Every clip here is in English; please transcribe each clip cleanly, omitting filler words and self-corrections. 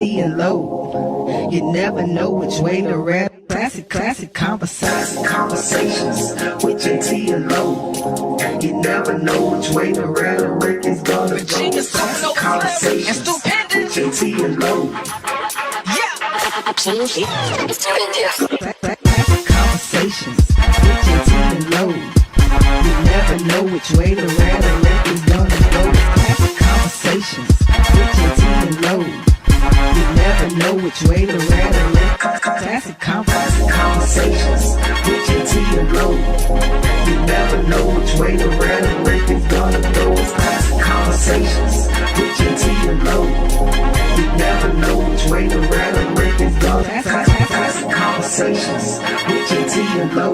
Tea and Lo. You never know which way to rap. Classic conversations with Jae Tea and Lo. You never know which way the rhetoric is gonna go. Classic conversations with Jae Tea and Lo. Classic conversations with Jae Tea and Lo. You never know which way the rhetoric is gonna go. Classic conversations with Jae Tea and Lo. You never know which way the rhetoric. Classic conversations with Jae Tea and Lo. You never know which way the rhetoric is gonna go. Classic conversations with Jae Tea and Lo. You never know which way the rhetoric is gonna go. Classic conversations with Jae Tea and Lo.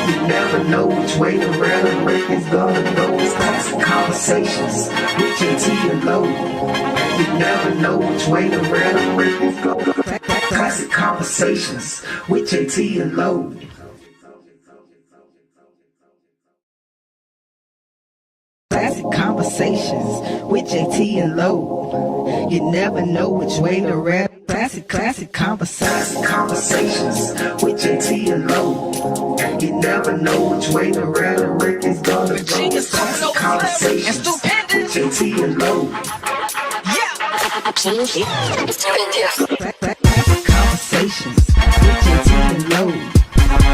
You never know which way the rhetoric is gonna go. Classic conversations with Jae Tea and Lo. You never know which way the rhetoric is going. Classic conversations with Jae Tea and Lo. Classic conversations with Jae Tea and Lo. You never know which way to rap. Classic conversations with Jae Tea and Lo. You never know which way the rhetoric is gonna go. Classic conversations with Jae Tea and Lo. Classic conversations with Jae Tea and Lo.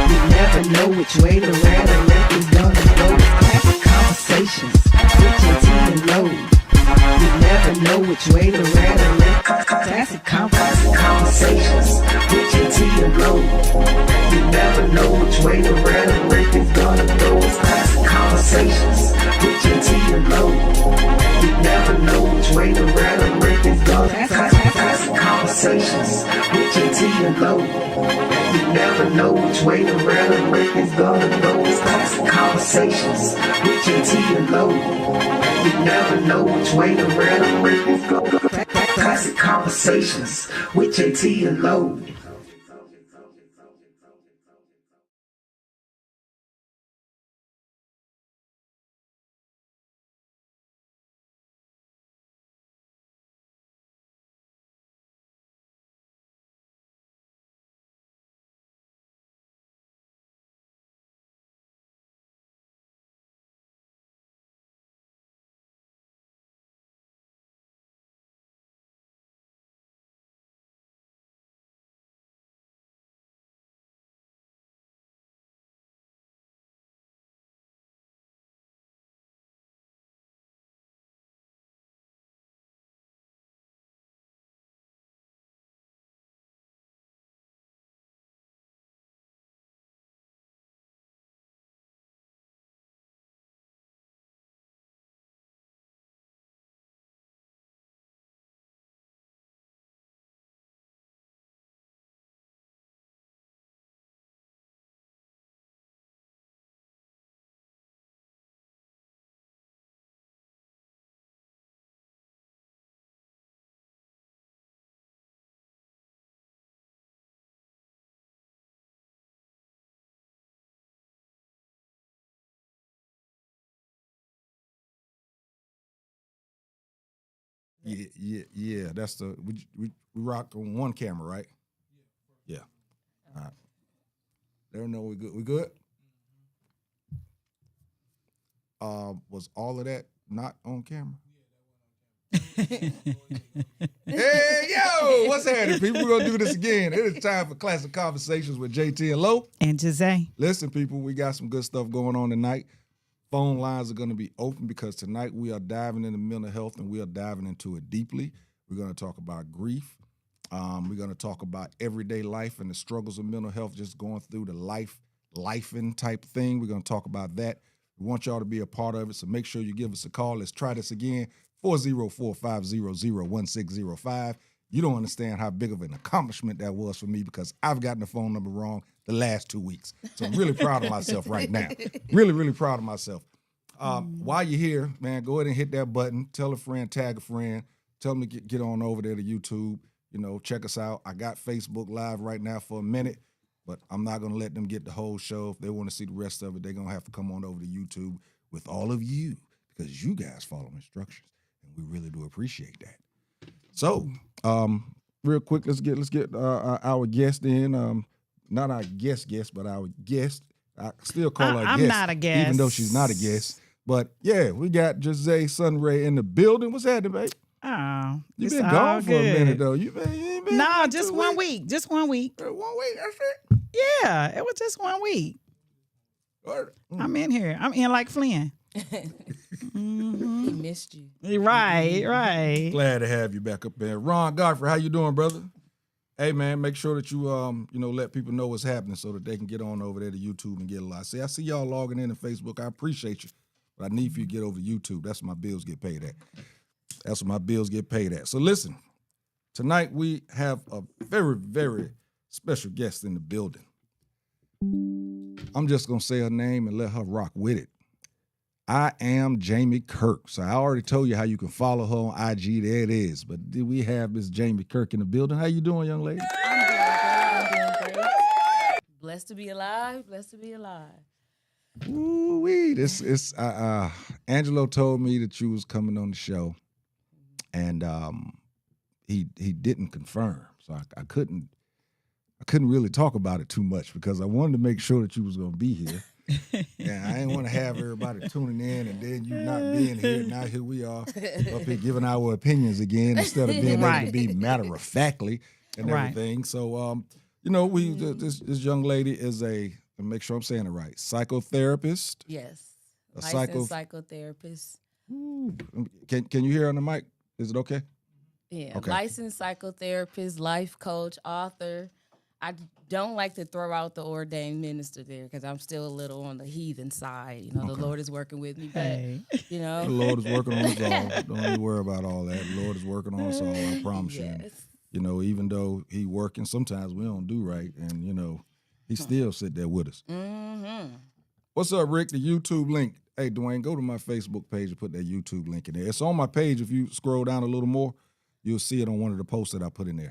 You never know which way the rhetoric is gonna go. Classic conversations with Jae Tea and Lo. You never know which way the rhetoric. Classic conversations with Jae Tea and Lo. You never know which way the rhetoric is gonna go. Classic conversations with Jae Tea and Lo. You never know which way the rhetoric is gonna go. Classic conversations with Jae Tea and Lo. You never know which way the rhetoric is gonna go. Classic conversations with Jae Tea and Lo. You never know which way the rhetoric is gonna go. Classic conversations with Jae Tea and Lo. Yeah. That's the we rock on one camera, right? Yeah. All right. There, no, we good. We good. Was all of that not on camera? Hey, yo, what's happening, people? We're gonna do this again. It is time for Classic Conversations with Jae Tea and Lo. And Jae. Listen, people, we got some good stuff going on tonight. Phone lines are going to be open because tonight we are diving into mental health and we are diving into it deeply. We're going to talk about grief. We're going to talk about everyday life and the struggles of mental health, just going through the lifing type thing. We're going to talk about that. We want y'all to be a part of it, so make sure you give us a call. Let's try this again, 404-500-1605. You don't understand how big of an accomplishment that was for me because I've gotten the phone number wrong the last 2 weeks. So I'm really proud of myself right now. Really, really proud of myself. While you're here, man, go ahead and hit that button. Tell a friend, tag a friend. Tell them to get on over there to YouTube. You know, check us out. I got Facebook Live right now for a minute, but I'm not going to let them get the whole show. If they want to see the rest of it, they're going to have to come on over to YouTube with all of you because you guys follow instructions, and we really do appreciate that. So, real quick, let's get our guest in. Not our guest, but our guest. I still call her a I'm guest, not a guest. even though she's not a guest. But yeah, we got Jae Sunray in the building. What's happening, babe? Oh, You it's been all gone for a good. minute though. You ain't been No, like just 2 1 weeks. week. Just 1 week. 1 week. That's it. Yeah, it was just 1 week. I'm in here. I'm in like Flynn. He missed you. Right. Glad to have you back up there. Ron Godfrey, how you doing, brother? Hey man, make sure that you let people know what's happening so that they can get on over there to YouTube and get a lot. I see y'all logging in to Facebook. I appreciate you, but I need for you to get over to YouTube. That's where my bills get paid at. That's where my bills get paid at. So listen, tonight we have a very, very special guest in the building. I'm just gonna say her name and let her rock with it. I am Jamie Kirk. So I already told you how you can follow her on IG. There it is. But did we have Miss Jamie Kirk in the building? How you doing, young lady? I'm doing great. Blessed to be alive. Blessed to be alive. Ooh-wee. This is Angelo told me that you was coming on the show, and he didn't confirm. So I couldn't really talk about it too much because I wanted to make sure that you was gonna be here. Yeah, I didn't want to have everybody tuning in and then you not being here. Now here we are up here giving our opinions again instead of being able to be matter of factly and everything. So this young lady is make sure I'm saying it right, psychotherapist. Yes. A Licensed psychotherapist. Ooh. Can you hear on the mic? Is it okay? Yeah. Okay. Licensed psychotherapist, life coach, author. I don't like to throw out the ordained minister there because I'm still a little on the heathen side. The Lord is working with me, but Hey. The Lord is working on us all. Don't even worry about all that. The Lord is working on us all. I promise Yes. you. Even though He working, sometimes we don't do right, and He still sit there with us. Mm-hmm. What's up, Rick? The YouTube link. Hey, Dwayne, go to my Facebook page and put that YouTube link in there. It's on my page. If you scroll down a little more, you'll see it on one of the posts that I put in there.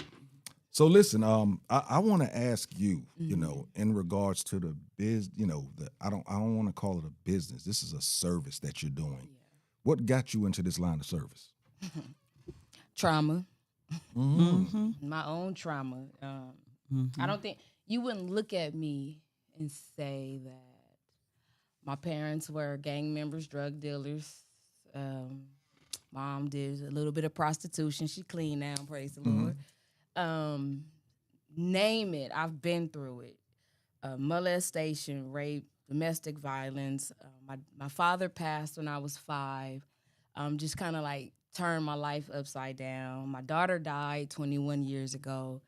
So listen, I want to ask you, in regards to the I don't want to call it a business. This is a service that you're doing. Yeah. What got you into this line of service? Trauma. Mm-hmm. My own trauma. I don't think you wouldn't look at me and say that my parents were gang members, drug dealers. Mom did a little bit of prostitution. She clean now, praise the Lord. Name it, I've been through it. Molestation, rape, domestic violence. My father passed when I was 5. Just kind of like turned my life upside down. My daughter died 21 years ago.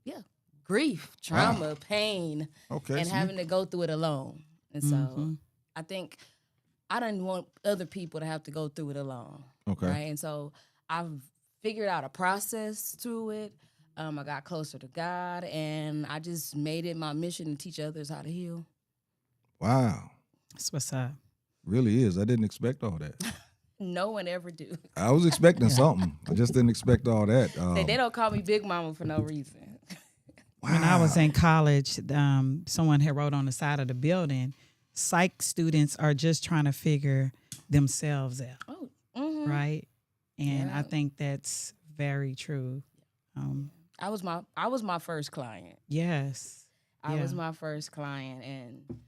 Yeah, grief, trauma, pain, and having to go through it alone. And so I think I didn't want other people to have to go through it alone. Okay. Right? And so I've figured out a process to it. I got closer to God, and I just made it my mission to teach others how to heal. Wow. That's what's up. Really is. I didn't expect all that. No one ever do. I was expecting something. I just didn't expect all that. They don't call me Big Mama for no reason. Wow. When I was in college, someone had wrote on the side of the building, psych students are just trying to figure themselves out. Oh, right? And I think that's very true. I was my first client. Yes. I was my first client, and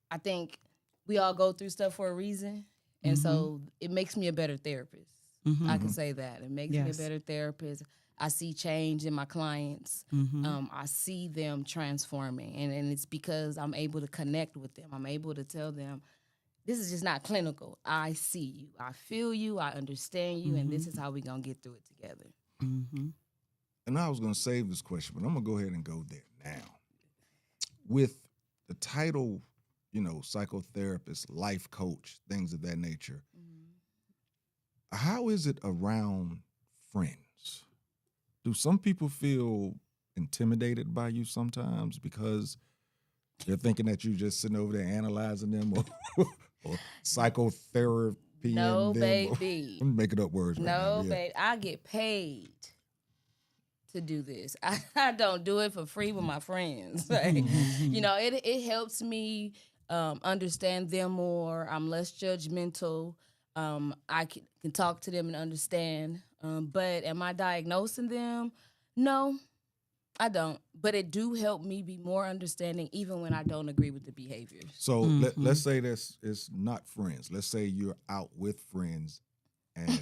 I think we all go through stuff for a reason, and so it makes me a better therapist. I can say that it makes me a better therapist. I see change in my clients. I see them transforming, and it's because I'm able to connect with them. I'm able to tell them, this is just not clinical. I see you. I feel you. I understand you, and this is how we're going to get through it together. And I was going to save this question, but I'm going to go ahead and go there now. With the title, psychotherapist, life coach, things of that nature, how is it around friends? Do some people feel intimidated by you sometimes because they're thinking that you're just sitting over there analyzing them or psychotherapy? No, baby. I'm making up words right now. No, baby. I get paid to do this. I don't do it for free with my friends. It helps me understand them more. I'm less judgmental. I can talk to them and understand. But am I diagnosing them? No, I don't. But it do help me be more understanding even when I don't agree with the behaviors. So let's say this is not friends. Let's say you're out with friends and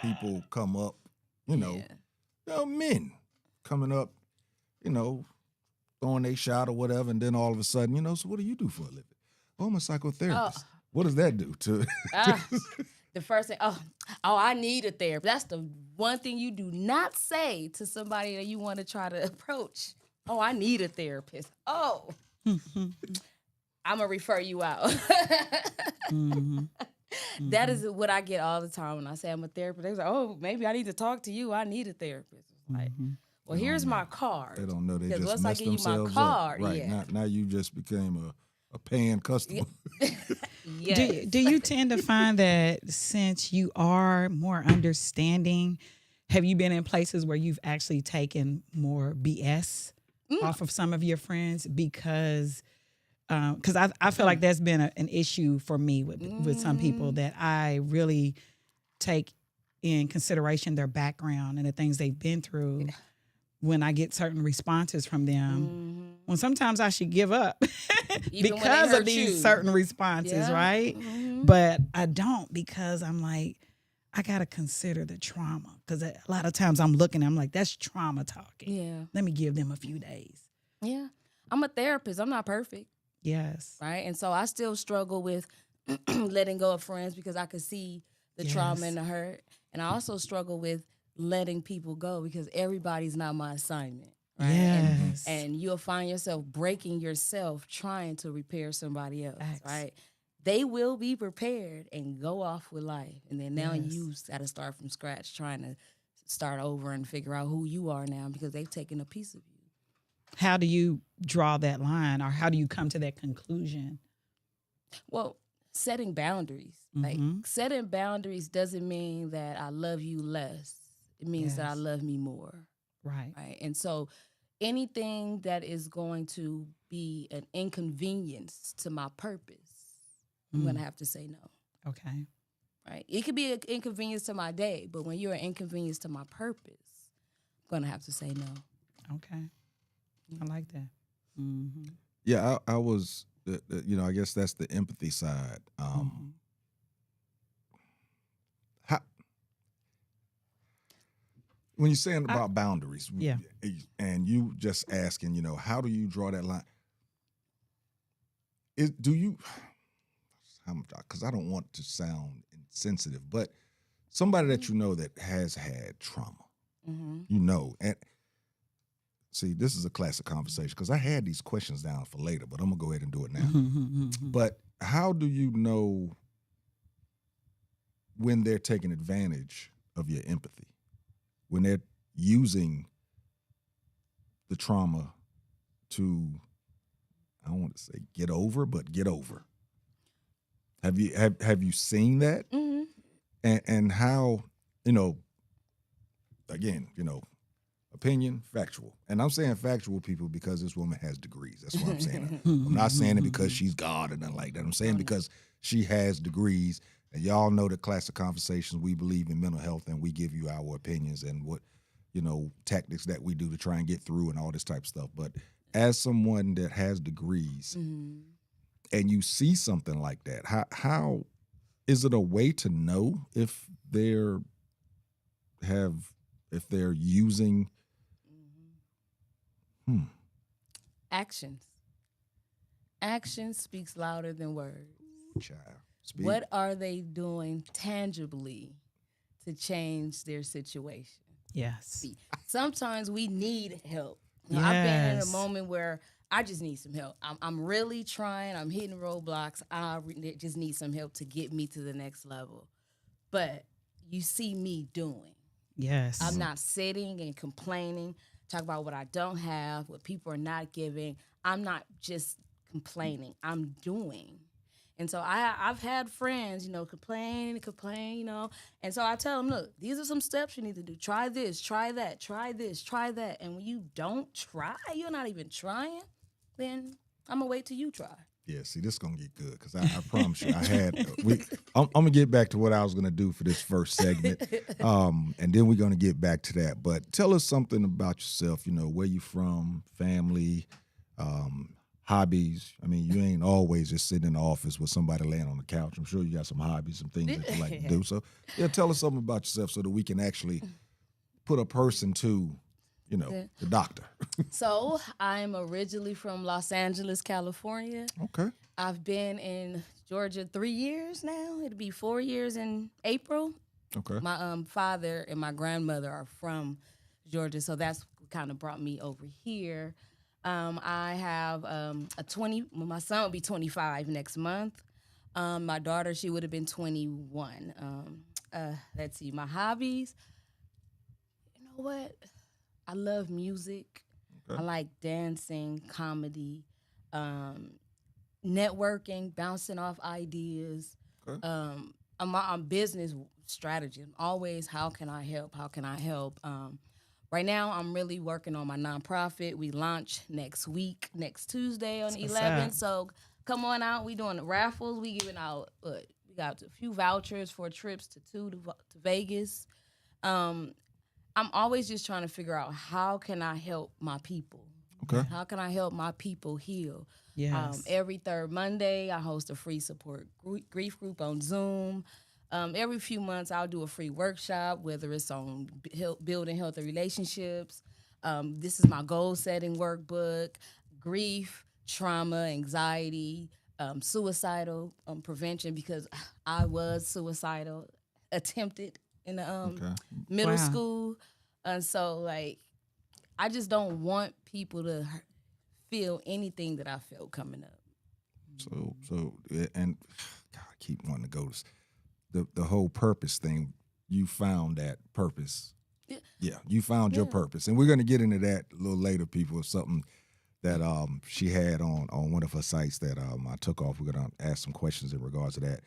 people come up, men coming up, throwing a shot or whatever, and then all of a sudden, so what do you do for a living? Oh, I'm a psychotherapist. What does that do to the first thing, I need a therapist. That's the one thing you do not say to somebody that you want to try to approach. Oh, I need a therapist. Oh, I'm going to refer you out. That is what I get all the time when I say I'm a therapist. They're like, oh, maybe I need to talk to you. I need a therapist. It's like, well, here's my card. They don't know. They just once messed I give you my themselves card, up. Right. yeah. Now you just became a paying customer. Yes. Do you tend to find that since you are more understanding, have you been in places where you've actually taken more BS off of some of your friends because I feel like that's been an issue for me with some people, that I really take in consideration their background and the things they've been through when I get certain responses from them. When sometimes I should give up because of these certain responses, right? But I don't, because I'm like, I got to consider the trauma, because a lot of times I'm like, that's trauma talking. Yeah. Let me give them a few days. Yeah. I'm a therapist. I'm not perfect. Yes. Right. And so I still struggle with letting go of friends because I could see the trauma and the hurt. And I also struggle with letting people go because everybody's not my assignment. Right. Yes. And you'll find yourself breaking yourself trying to repair somebody else. Right. They will be prepared and go off with life. And then now you got to start from scratch, trying to start over and figure out who you are now because they've taken a piece of you. How do you draw that line, or how do you come to that conclusion? Well, setting boundaries. Like, setting boundaries doesn't mean that I love you less. It means that I love me more. Right. Right. And so anything that is going to be an inconvenience to my purpose, I'm going to have to say no. Okay. Right. It could be an inconvenience to my day, but when you're an inconvenience to my purpose, I'm going to have to say no. Okay. I like that. Yeah, I was, I guess that's the empathy side. When you're saying about boundaries, and you just asking, how do you draw that line? Because I don't want to sound insensitive, but somebody that that has had trauma, and see, this is a classic conversation because I had these questions down for later, but I'm going to go ahead and do it now. But how do you know when they're taking advantage of your empathy? When they're using the trauma to, I don't want to say get over, but get over. Have you seen that? And how, again, opinion, factual. And I'm saying factual, people, because this woman has degrees. That's what I'm saying. I'm not saying it because she's God or nothing like that. I'm saying because she has degrees. And y'all know the Classic Conversations, we believe in mental health and we give you our opinions and what, tactics that we do to try and get through and all this type of stuff. But as someone that has degrees and you see something like that, how is it a way to know if they're using Actions. Action speaks louder than words. Child, speak. What are they doing tangibly to change their situation? Yes. Sometimes we need help. I've been in a moment where I just need some help. I'm really trying. I'm hitting roadblocks. I just need some help to get me to the next level. But you see me doing. Yes. I'm not sitting and complaining, talk about what I don't have, what people are not giving. I'm not just complaining. I'm doing. And so I've had friends, complain, And so I tell them, look, these are some steps you need to do. Try this, try that, try this, try that. And when you don't try, you're not even trying, then I'm going to wait till you try. Yeah, see, this is gonna get good because I promise you, I'm gonna get back to what I was gonna do for this first segment, and then we're gonna get back to that. But tell us something about yourself. You know, where you from, family, hobbies. I mean, you ain't always just sitting in the office with somebody laying on the couch. I'm sure you got some hobbies, some things that you like to do. So, yeah, tell us something about yourself so that we can actually put a person to, you know, the doctor. So I'm originally from Los Angeles, California. Okay. I've been in Georgia 3 years now. It'll be 4 years in April. Okay. My father and my grandmother are from Georgia, so that's what kind of brought me over here. I have my son will be 25 next month. My daughter, she would have been 21. Let's see, my hobbies. You know what? I love music. Okay. I like dancing, comedy, networking, bouncing off ideas. Okay. I'm business strategy. I'm always, how can I help? How can I help? Right now, I'm really working on my nonprofit. We launch next week, next Tuesday on the 11th. So come on out. We doing raffles. We giving out. We got a few vouchers for trips to Vegas. I'm always just trying to figure out how can I help my people. Okay. How can I help my people heal? Yes. Every third Monday, I host a free support grief group on Zoom. Every few months, I'll do a free workshop, whether it's on building healthy relationships. This is my goal-setting workbook, grief, trauma, anxiety, suicidal prevention, because I was suicidal, attempted in the middle school. And so, like, I just don't want people to feel anything that I felt coming up. So, and God, I keep wanting to go to the whole purpose thing. You found that purpose. Yeah, you found your purpose, and we're going to get into that a little later. People, something that she had on one of her sites that I took off. We're going to ask some questions in regards to that.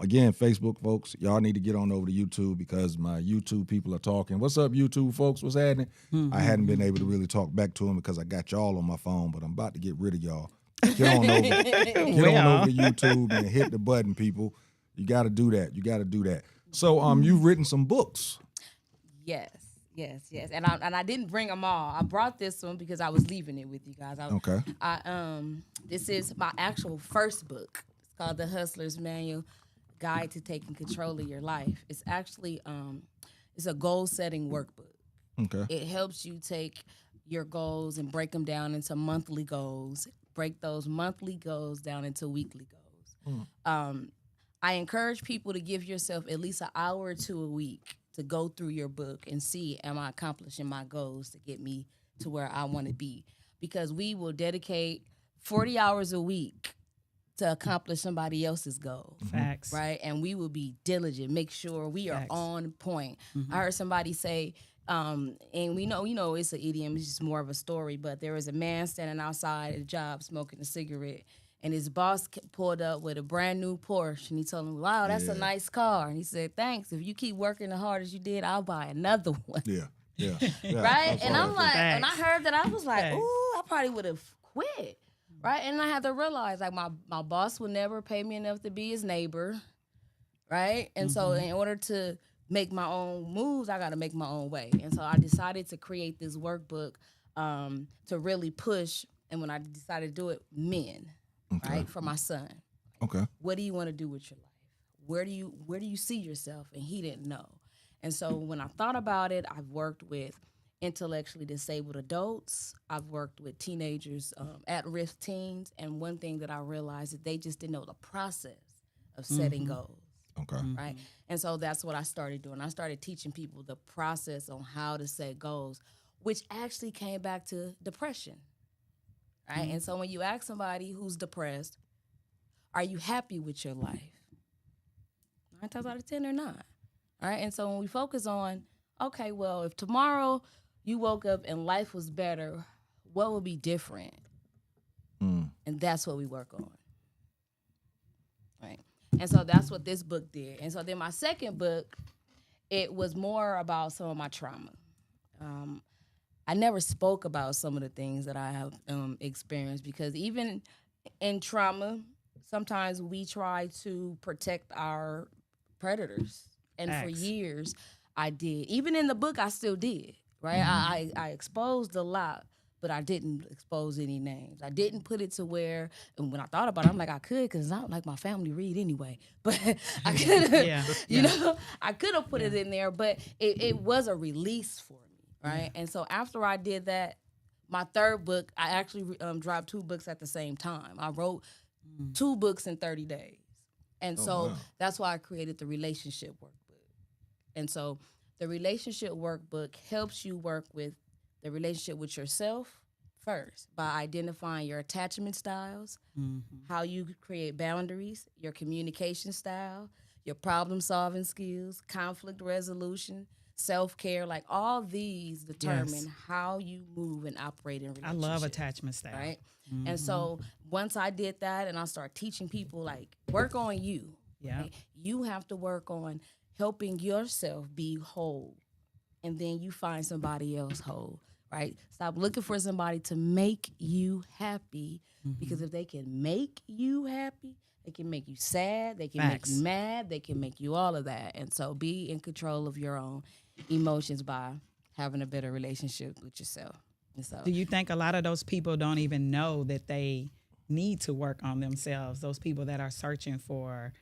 Again, Facebook folks, y'all need to get on over to YouTube because my YouTube people are talking. What's up, YouTube folks? What's happening? I hadn't been able to really talk back to them because I got y'all on my phone, but I'm about to get rid of y'all. Get on over to YouTube and hit the button, people. You got to do that. You got to do that. So, you've written some books. Yes. And I didn't bring them all. I brought this one because I was leaving it with you guys. Okay. This is my actual first book. It's called The Hustler's Manual, Guide to Taking Control of Your Life. It's actually it's a goal-setting workbook. Okay. It helps you take your goals and break them down into monthly goals. Break those monthly goals down into weekly goals. I encourage people to give yourself at least an hour or two a week to go through your book and see, am I accomplishing my goals to get me to where I want to be? Because we will dedicate 40 hours a week to accomplish somebody else's goal. Facts. Right? And we will be diligent, make sure we are on point. I heard somebody say, and we know it's an idiom, it's just more of a story, but there was a man standing outside at a job smoking a cigarette, and his boss pulled up with a brand new Porsche, and he told him, wow, that's a nice car. And he said, thanks. If you keep working as hard as you did, I'll buy another one. Yeah. Right? And I'm like, when I heard that, I was like, ooh, I probably would have quit. Right? And I had to realize, like, my boss would never pay me enough to be his neighbor. Right? And so in order to make my own moves, I got to make my own way. And so I decided to create this workbook to really push. And when I decided to do it, men, right, for my son. Okay. What do you want to do with your life? Where do you see yourself? And he didn't know. And so when I thought about it, I've worked with intellectually disabled adults. I've worked with teenagers, at-risk teens. And one thing that I realized is they just didn't know the process of setting goals. Okay. Right? And so that's what I started doing. I started teaching people the process on how to set goals, which actually came back to depression. Right? And so when you ask somebody who's depressed, are you happy with your life? 9 times out of 10, they're not. All right? And so when we focus on, okay, well, if tomorrow you woke up and life was better, what would be different? And that's what we work on. Right? And so that's what this book did. And so then my second book, it was more about some of my trauma. I never spoke about some of the things that I have experienced because even In trauma, sometimes we try to protect our predators. And for Facts. years, I did. Even in the book, I still did, right? I exposed a lot, but I didn't expose any names. I didn't put it to where, and when I thought about it, I'm like, I could, because it's not like my family read anyway. But I could have, Yeah, you yeah. know, I could have put it in there, but it was a release for me, right? And so after I did that, my third book, I actually dropped 2 books at the same time. I wrote 2 books in 30 days. And so wow. that's why I created the relationship workbook. And so the relationship workbook helps you work with the relationship with yourself first by identifying your attachment styles, how you create boundaries, your communication style, your problem solving skills, conflict resolution, self-care, like all these determine how you move and operate in I relationships. love attachment style. Right? And so once I did that and I started teaching people, like, work on you. Yeah. Right? You have to work on helping yourself be whole. And then you find somebody else whole, right? Stop looking for somebody to make you happy, because if they can make you happy, they can make you sad, they can Facts. make you mad, they can make you all of that. And so be in control of your own emotions by having a better relationship with yourself. And so Do you think a lot of those people don't even know that they need to work on themselves? Those people that are searching for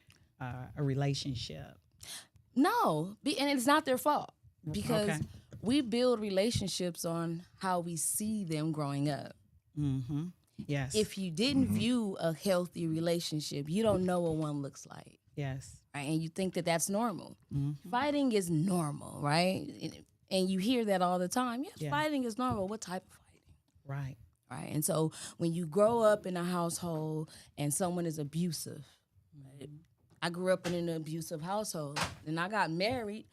a relationship. no, and it's not their fault, because Okay. we build relationships on how we see them growing up. Mm-hmm. Yes. If you didn't view a healthy relationship, you don't know what one looks like, yes. right? And you think that that's normal. Fighting is normal, right? And you hear that all the time. Yes, Yeah. fighting is normal. What type of fighting? Right. Right. And so when you grow up in a household and someone is abusive, right? I grew up in an abusive household, and I got married.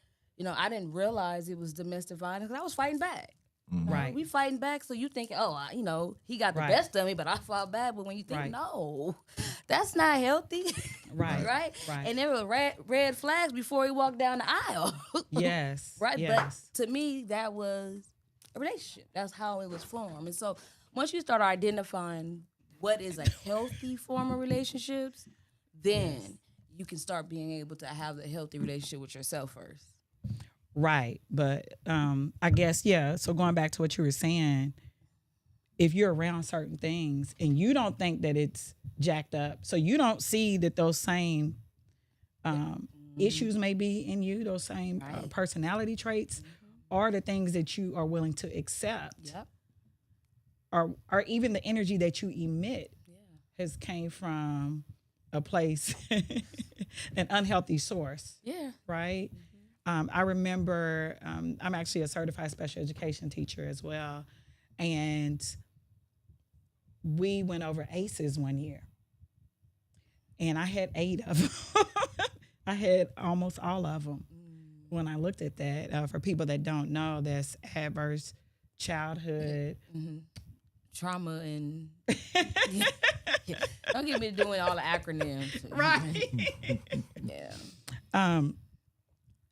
I didn't realize it was domestic violence because I was fighting back. Right. We fighting back, so you think, he got the Right. best of me, but I fought back. But when you think, Right. no, that's not healthy. Right. Right. Right. And there were red flags before he walked down the aisle. Yes. Right. Yes. But to me, that was a relationship. That's how it was formed. And so once you start identifying what is a healthy form of relationships, then you can start being able to have a healthy relationship with yourself first. Right. But I guess, yeah. So going back to what you were saying, if you're around certain things and you don't think that it's jacked up, so you don't see that those same issues may be in you, those same personality traits, are the things that you are willing to accept, Yep. or even the energy that you emit has came from a place, an unhealthy source. Yeah. Right? I remember I'm actually a certified special education teacher as well. And we went over ACEs one year. And I had 8 of them. I had almost all of them. When I looked at that, for people that don't know, that's adverse childhood. Trauma and yeah. Don't get me doing all the acronyms. Right. Yeah.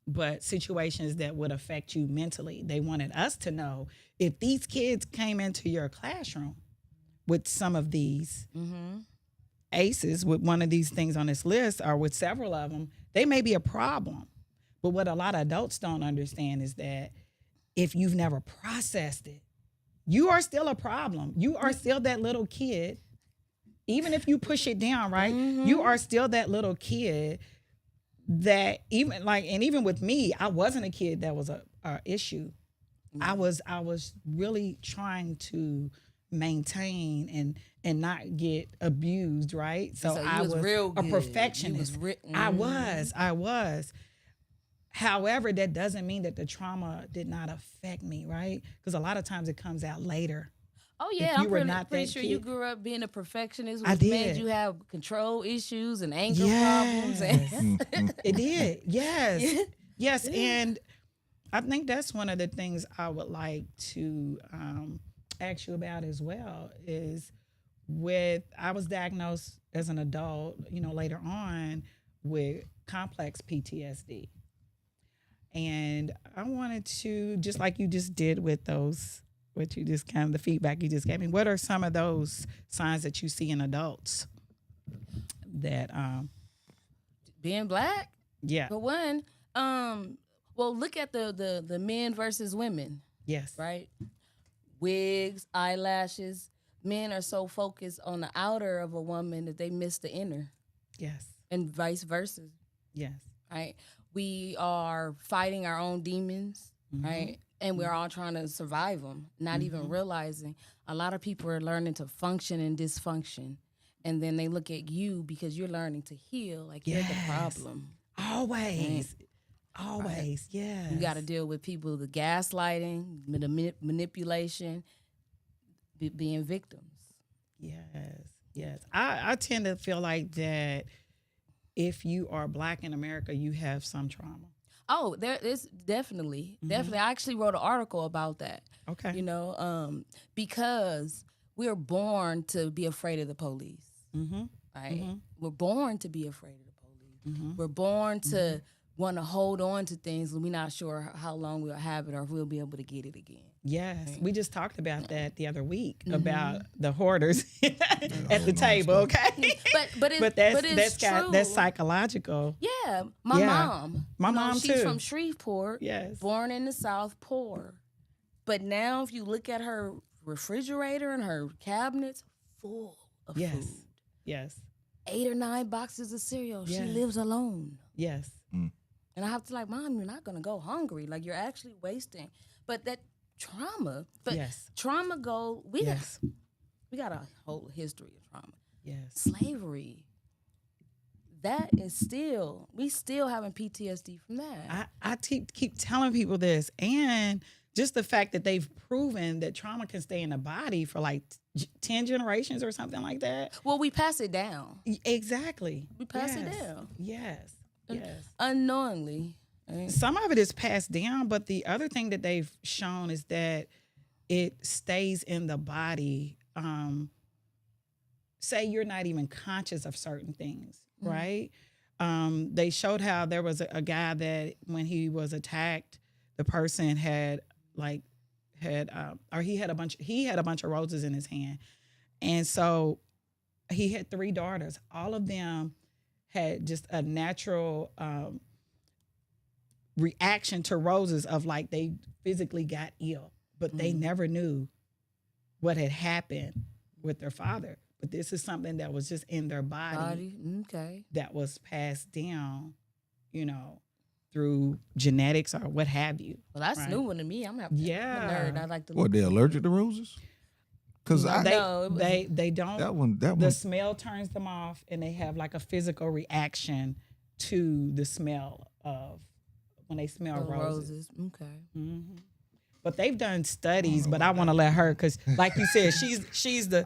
But situations that would affect you mentally. They wanted us to know if these kids came into your classroom with some of these ACEs, with one of these things on this list, or with several of them, they may be a problem. But what a lot of adults don't understand is that if you've never processed it, you are still a problem. You are still that little kid. Even if you push it down, right? You are still that little kid that even with me, I wasn't a kid that was a issue. I was really trying to maintain and not get abused, right? So you I was was real a good. perfectionist. You was I was. However, that doesn't mean that the trauma did not affect me, right? Because a lot of times it comes out later. Oh yeah, If you I'm were pretty, not pretty that sure kid. you grew up being a perfectionist, I which made did. you have control issues and anger Yes. problems. It did. Yes. Yes. And I think that's one of the things I would like to ask you about as well is I was diagnosed as an adult, later on with complex PTSD. And I wanted to, just like you just did with those what you just kind of the feedback you just gave me. What are some of those signs that you see in adults that Being black, yeah. for one, well, look at the men versus women, Yes. right? Wigs, eyelashes. Men are so focused on the outer of a woman that they miss the inner, Yes. and vice versa, Yes. right? We are fighting our own demons, right? And we're all trying to survive them, not even realizing a lot of people are learning to function in dysfunction. And then they look at you because you're learning to heal, like you're the Yes. problem. Always. Always. Yes. You got to deal with people, the gaslighting, manipulation, being victims. Yes. Yes. I tend to feel like that if you are black in America, you have some trauma. Oh, there is definitely. I actually wrote an article about that. Okay. You know, because we're born to be afraid of the police. Right? We're born to be afraid of the police. We're born to want to hold on to things when we're not sure how long we'll have it or if we'll be able to get it again. Yes, we just talked about that the other week about the hoarders at the table. Okay, but it's true. That's psychological. Yeah, my mom. She's too. from Shreveport. Yes, born in the South, poor. But now, if you look at her refrigerator and her cabinets, full of food. Yes, 8 or 9 boxes of cereal. Yes. She lives alone. Yes. And I have to Mom, you're not gonna go hungry. Like you're actually wasting. But that trauma. But trauma we got a whole history of trauma. Yes. Slavery. That is we still having PTSD from that. I keep telling people this, and just the fact that they've proven that trauma can stay in the body for 10 generations or something like that. Well, we pass it down. Exactly. We pass it down. Yes. Yes. Unknowingly. Some of it is passed down, but the other thing that they've shown is that it stays in the body. Say you're not even conscious of certain things, right? They showed how there was a guy that when he was attacked, the person he had a bunch of roses in his hand, and so he had 3 daughters. All of them had just a natural reaction to roses of they physically got ill, but they never knew what had happened with their father. But this is something that was just in their body. Okay. That was passed down, through genetics or what have you. Well, that's new one to me. I'm a nerd. I like to. What, they're allergic to roses? Because they don't. That one. The smell turns them off, and they have a physical reaction to the smell of when they smell roses. Okay. But they've done studies. But I want to let her, because like you said, she's the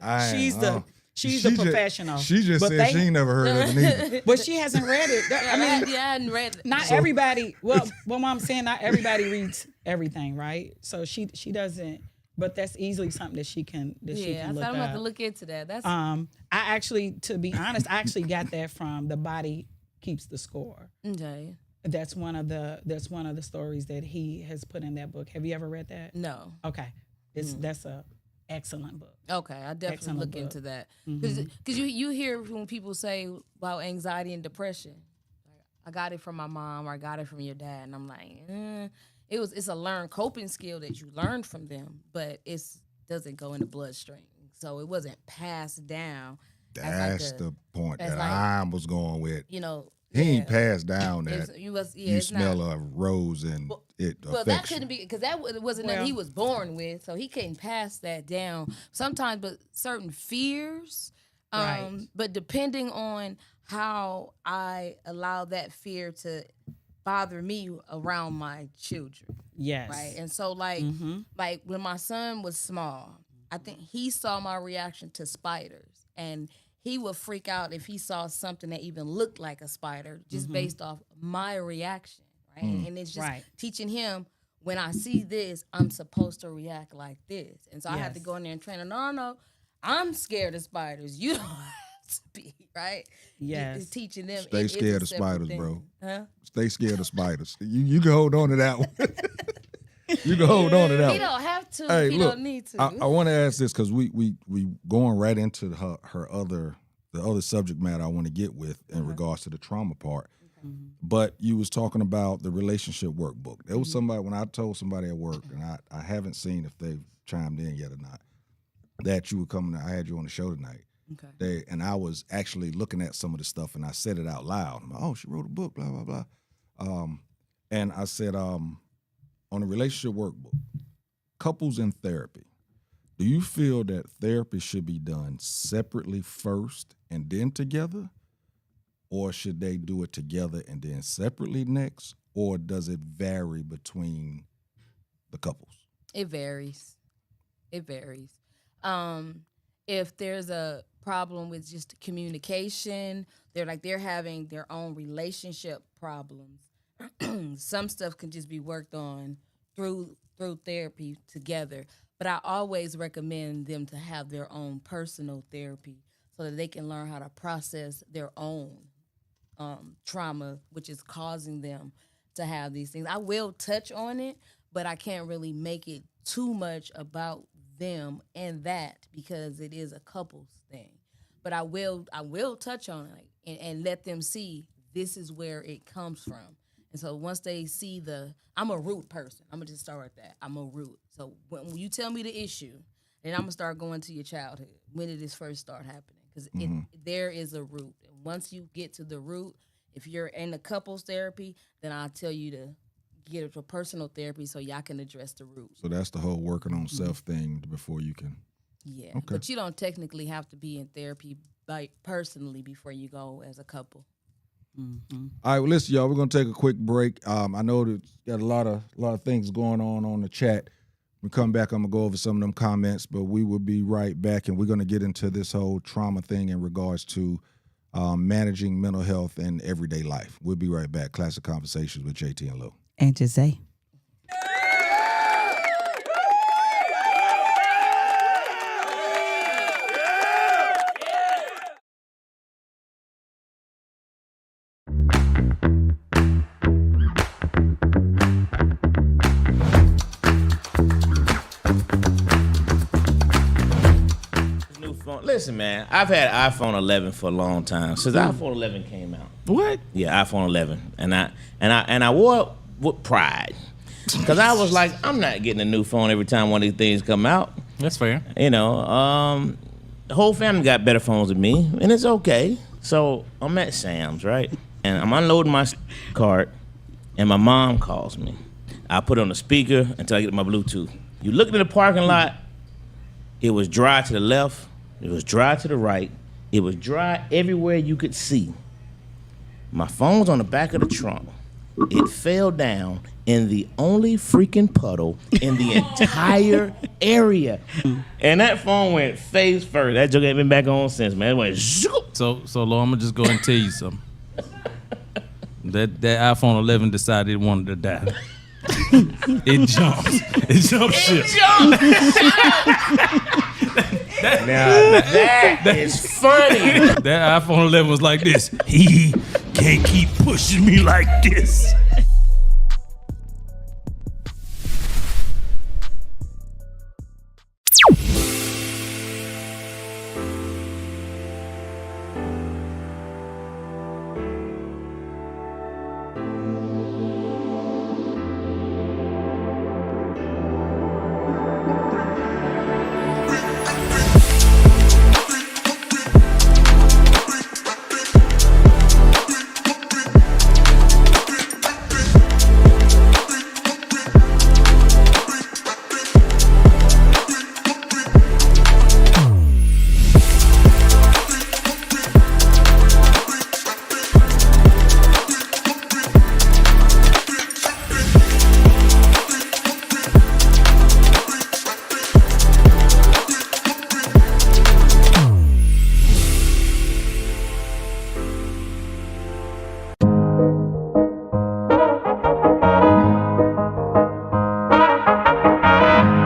professional. She just said she ain't never heard of it either. But she hasn't read it. I hadn't read it. Not everybody. Well, what I'm saying, not everybody reads everything, right? So she doesn't. But that's easily something that she can look up. I'm gonna have to look into that. That's I actually, to be honest, I actually got that from The Body Keeps the Score. Okay. That's one of the stories that he has put in that book. Have you ever read that? No. Okay. That's a excellent book. Okay, I definitely look into that because you hear when people say about anxiety and depression, I got it from my mom or I got it from your dad, and I'm like, it's a learned coping skill that you learned from them, but it doesn't go in the bloodstream, so it wasn't passed down. That's the point that I was going with. He ain't passed down that you smell a rose and it affects Well, that couldn't be, because that wasn't nothing he was born with, so he couldn't pass that down. Sometimes, but certain fears, but depending on how I allow that fear to bother me around my children. Yes. Right? And so, like when my son was small, I think he saw my reaction to spiders, and he would freak out if he saw something that even looked like a spider, just based off my reaction, right? And it's just teaching him, when I see this, I'm supposed to react like this. And so I had to go in there and train him. No, I'm scared of spiders. You don't have to be, right? Yes. It's teaching them. Stay scared of spiders, bro. Huh? Stay scared of spiders. You can hold on to that one. You can hold on to that. He one. don't have to. Hey, He look, don't need to. I want to ask this because we going right into the other subject matter I want to get with in regards to the trauma part. But you was talking about the relationship workbook. There was somebody, when I told somebody at work, and I haven't seen if they've chimed in yet or not, that you were coming. I had you on the show tonight. Okay. And I was actually looking at some of the stuff, and I said it out loud. I'm like, oh, she wrote a book, blah blah blah. And I said, on the relationship workbook, couples in therapy. Do you feel that therapy should be done separately first and then together? Or should they do it together and then separately next? Or does it vary between the couples? It varies. It varies. If there's a problem with just communication, they're having their own relationship problems. Some stuff can just be worked on through therapy together. But I always recommend them to have their own personal therapy so that they can learn how to process their own trauma, which is causing them to have these things. I will touch on it, but I can't really make it too much about them and that because it is a couples thing. But I will touch on it and let them see this is where it comes from. And so once they see I'm a root person. I'm gonna just start with that. I'm a root. So when you tell me the issue, then I'm gonna start going to your childhood. When did this first start happening? Because there is a root. And once you get to the root, if you're in the couples therapy, then I'll tell you to get it for personal therapy so y'all can address the root. So that's the whole working on self thing before you can. Yeah, Okay. But you don't technically have to be in therapy personally before you go as a couple. All right, well, listen, y'all. We're gonna take a quick break. I know that got a lot of things going on the chat. When we come back, I'm gonna go over some of them comments, but we will be right back, and we're gonna get into this whole trauma thing in regards to managing mental health in everyday life. We'll be right back. Classic Conversations with Jae Tea and Lo. And Jae. Listen, man, I've had iPhone 11 for a long time since iPhone 11 came out. What? Yeah, iPhone 11, and I wore it with pride because I was like, I'm not getting a new phone every time one of these things come out. That's fair. You know, the whole family got better phones than me, and it's okay. So I'm at Sam's, right, and I'm unloading my cart, and my mom calls me. I put it on the speaker until I get my Bluetooth. You look in the parking lot, it was dry to the left. It was dry to the right. It was dry everywhere you could see. My phone's on the back of the trunk. It fell down in the only freaking puddle in the entire area. And that phone went face first. That joke ain't been back on since, man. It went zoop. So Lord, I'm gonna just go and tell you something. That iPhone 11 decided it wanted to die. It jumped. It jumped ship. That is funny. That iPhone 11 was like this. He can't keep pushing me like this.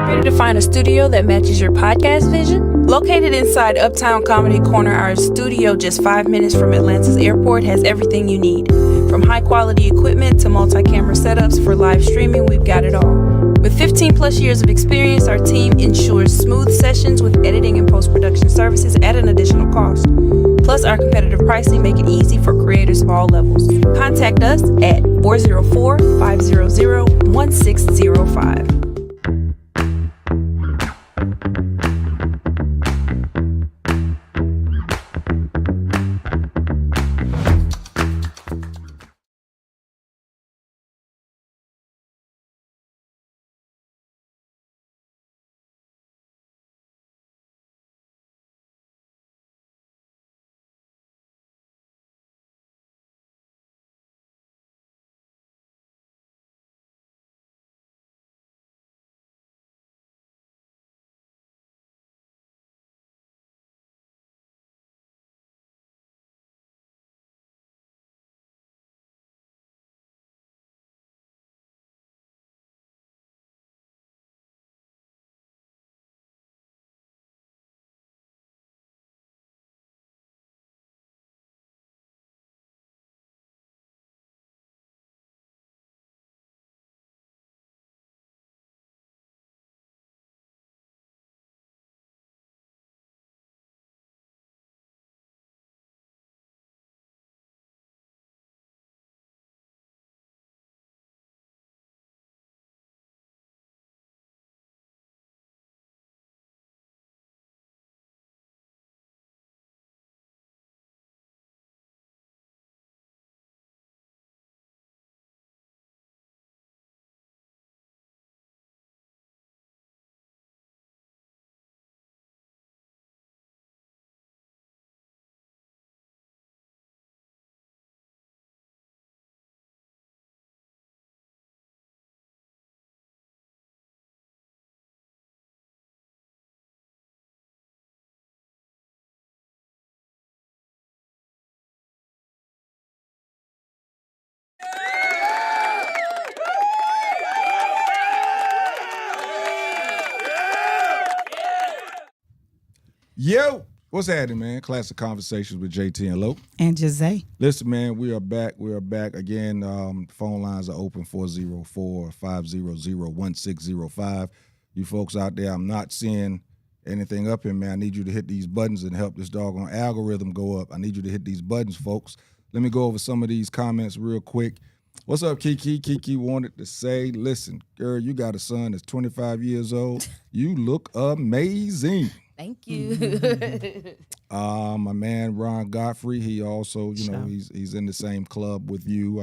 Ready to find a studio that matches your podcast vision? Located inside Uptown Comedy Corner, our studio just 5 minutes from Atlanta's airport has everything you need. From high quality equipment to multi-camera setups for live streaming, we've got it all. With 15 plus years of experience, our team ensures smooth sessions with editing and post-production services at an additional cost. Plus, our competitive pricing make it easy for creators of all levels. Contact us at 404-500-1605. Yo, what's happening, man? Classic Konversations with Jae Tea and Lo. And Jae. Listen, man, we are back. We are back again. Phone lines are open 404-500-1605. You folks out there, I'm not seeing anything up here, man. I need you to hit these buttons and help this doggone algorithm go up. I need you to hit these buttons, folks. Let me go over some of these comments real quick. What's up, Kiki? Kiki wanted to say, listen, girl, you got a son that's 25 years old. You look amazing. Thank you. My man Ron Godfrey, he also, he's in the same club with you.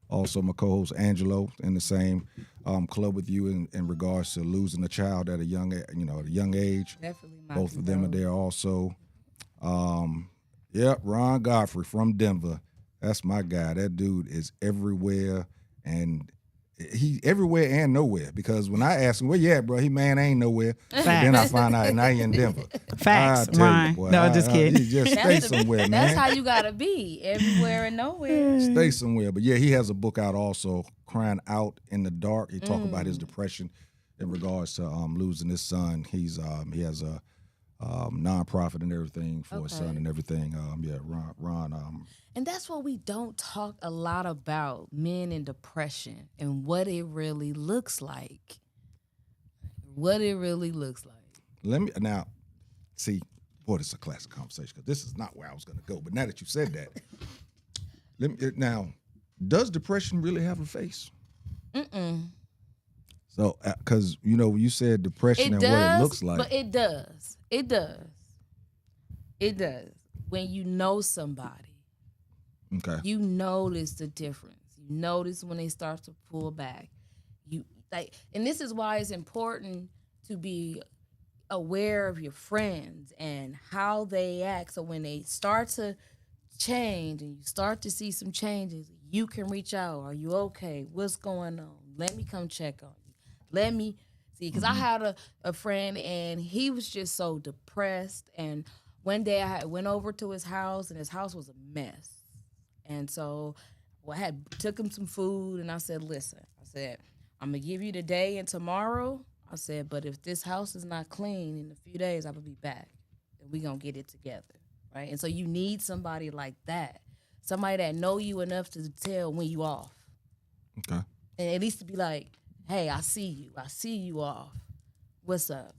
Also, my co-host Angelo in the same club with you in regards to losing a child at a young age. Definitely, both of them are there also. Ron Godfrey from Denver. That's my guy. That dude is everywhere, and he everywhere and nowhere. Because when I ask him, where you at, bro? He ain't nowhere. Then I find out now he in Denver. Facts, Ron. No, just kidding. You just stay somewhere, man. That's how you gotta be, everywhere and nowhere. Stay somewhere. But yeah, he has a book out also, Crying Out in the Dark. He talk about his depression in regards to losing his son. He has a nonprofit and everything for his son and everything. Ron. And that's what we don't talk a lot about, men and depression and what it really looks like. What it really looks like. Let me now see. Boy, this is a classic conversation because this is not where I was going to go. But now that you said that, now, does depression really have a face? So, because you said depression and what it looks like, but it does. It does. It does. When you know somebody. Okay. You notice the difference. You notice when they start to pull back. And this is why it's important to be aware of your friends and how they act. So when they start to change and you start to see some changes, you can reach out. Are you okay? What's going on? Let me come check on you. Let me see. Because I had a friend and he was just so depressed. And one day I went over to his house and his house was a mess. And so I took him some food and I said, listen, I'm going to give you today and tomorrow. I said, but if this house is not clean in a few days, I will be back and we're going to get it together, right? And so you need somebody like that, somebody that know you enough to tell when you off. Okay. And at least to be like, hey, I see you off. What's up?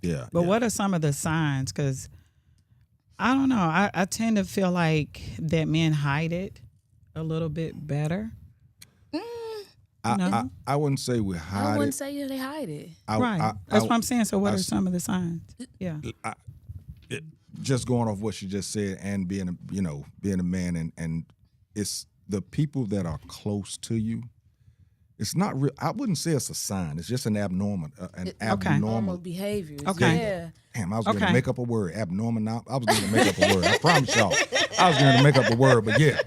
Yeah. But yeah. what are some of the signs? Because I don't know. I tend to feel like that men hide it a little bit better. I wouldn't say we hide I wouldn't it. say they hide it. Right. That's what I'm saying. So what are some of the signs? Yeah. Just going off what she just said, and being a man, and it's the people that are close to you. It's not real. I wouldn't say it's a sign. It's just an abnormal, Normal behaviors. Okay. Yeah. Damn, I was going to Okay. make up a word. Abnormal. I was going to make up a word. I promise y'all. I was going to make up a word, but yeah,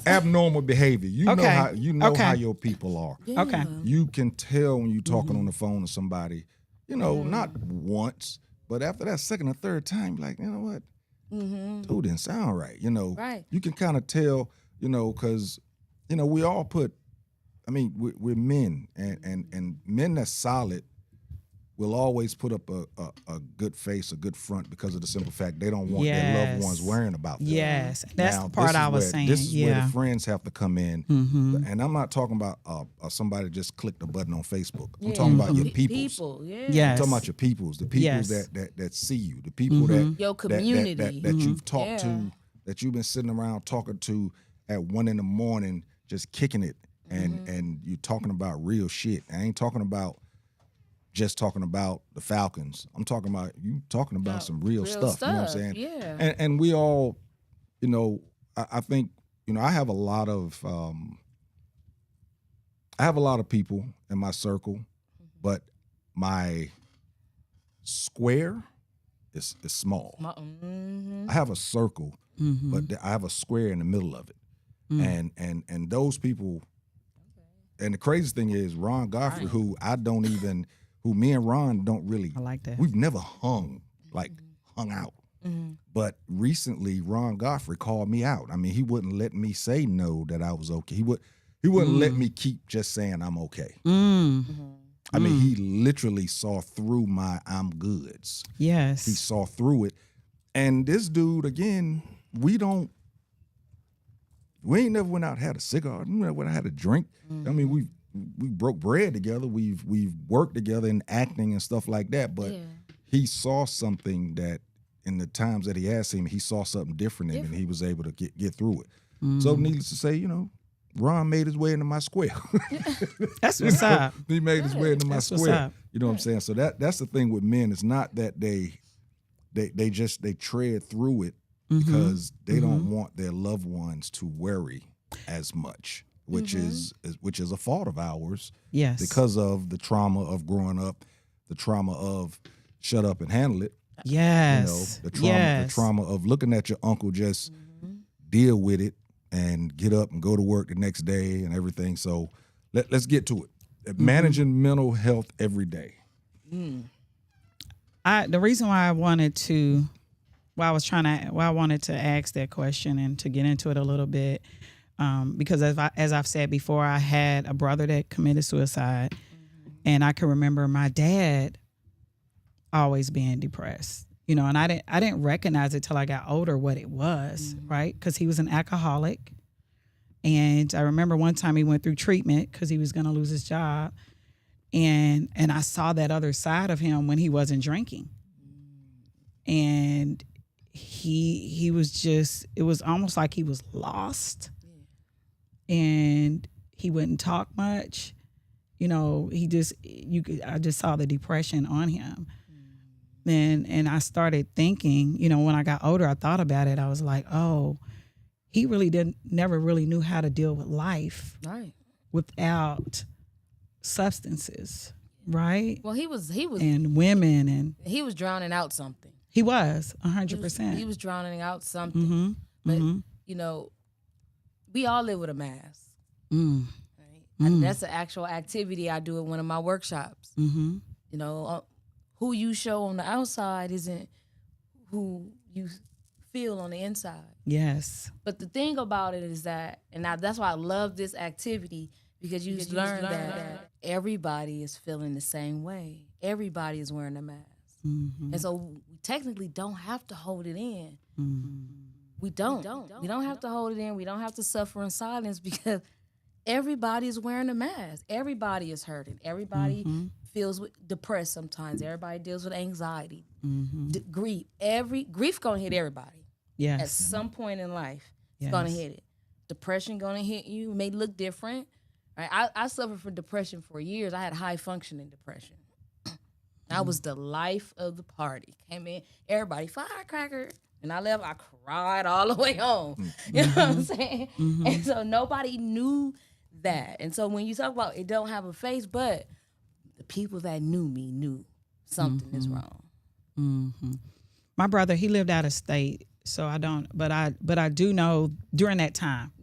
abnormal behavior. You Okay. know Okay. how your people are. Yeah. Okay. You can tell when you're talking on the phone to somebody. Not once, but after that second or third time, you're like, you know what? Dude didn't sound right. Right. You can kind of tell. Because we all put. I mean, we're men, and men that's solid will always put up a good face, a good front, because of the simple fact they don't want their loved ones worrying about them. Yes. That's Now, the part this is I was where- saying. This is where Yeah. the friends have to come in, and I'm not talking about somebody just clicked a button on Facebook. I'm talking about your peoples. People, yeah. Yes. I'm talking about your peoples, the peoples Yes. that see you, the people that Your that- community. that you've talked Yeah. to, that you've been sitting around talking to at 1 a.m, just kicking it, and you're talking about real shit. I ain't talking about just talking about the Falcons. I'm talking about you talking about some real stuff. You know what I'm saying? Yeah. And we all, I think, I have a lot of people in my circle, but my square is small. I have a circle, but I have a square in the middle of it. And those people, and the craziest thing is Ron Godfrey, who me and Ron don't really, I like that. we've never hung out. But recently Ron Godfrey called me out. I mean, he wouldn't let me say no, that I was okay. He wouldn't let me keep just saying I'm okay. I mean, he literally saw through my I'm goods. Yes. He saw through it. And this dude, again, we ain't never went out and had a cigar. We never went out and had a drink. I mean, we broke bread together. We've worked together in acting and stuff like that. But he saw something that in the times that he had seen me, he saw something different in me, and he was able to get through it. So needless to say, Ron made his way into my square. That's what's up. He made his way into my That's what's square. up. You know what I'm saying? So that's the thing with men. It's not that they tread through it because they don't want their loved ones to worry as much, which is a fault of ours. Yes. Because of the trauma of growing up, the trauma of shut up and handle it. Yes. The trauma of looking at your uncle just deal with it and get up and go to work the next day and everything. So let's get to it. Managing mental health every day. The reason why I wanted to ask that question and to get into it a little bit, because as I've said before, I had a brother that committed suicide, and I can remember my dad always being depressed, and I didn't recognize it till I got older what it was, right? Because he was an alcoholic, and I remember one time he went through treatment because he was going to lose his job, and I saw that other side of him when he wasn't drinking, and he was just, it was almost like he was lost, and he wouldn't talk much. I just saw the depression on him. And I started thinking, when I got older, I thought about it. I was like, oh, he really never really knew how to deal with life without substances, right? Well, he was And women, and he was drowning out something. he was 100%. He was drowning out something. But we all live with a mask. Right? And that's an actual activity I do at one of my workshops. Who you show on the outside isn't who you feel on the inside. Yes. But the thing about it is that, and that's why I love this activity, because you learn that everybody is feeling the same way. Everybody is wearing a mask. And so we technically don't have to hold it in. We don't. We don't have to hold it in. We don't have to suffer in silence, because everybody's wearing a mask. Everybody is hurting. Everybody Mm-hmm. feels depressed sometimes. Everybody deals with anxiety, Mm-hmm. grief. Grief gonna hit everybody at Yes. some point in life. It's gonna Yes. hit it. Depression gonna hit you. It may look different. Right? I suffered from depression for years. I had high functioning depression. I was the life of the party. Came in, everybody firecracker, and I left. I cried all the way home. You know what I'm saying? And so nobody knew that. And so when you talk about it, don't have a face, but the people that knew me knew something is wrong. Mm-hmm. My brother, he lived out of state, so I don't. But I do know during that time.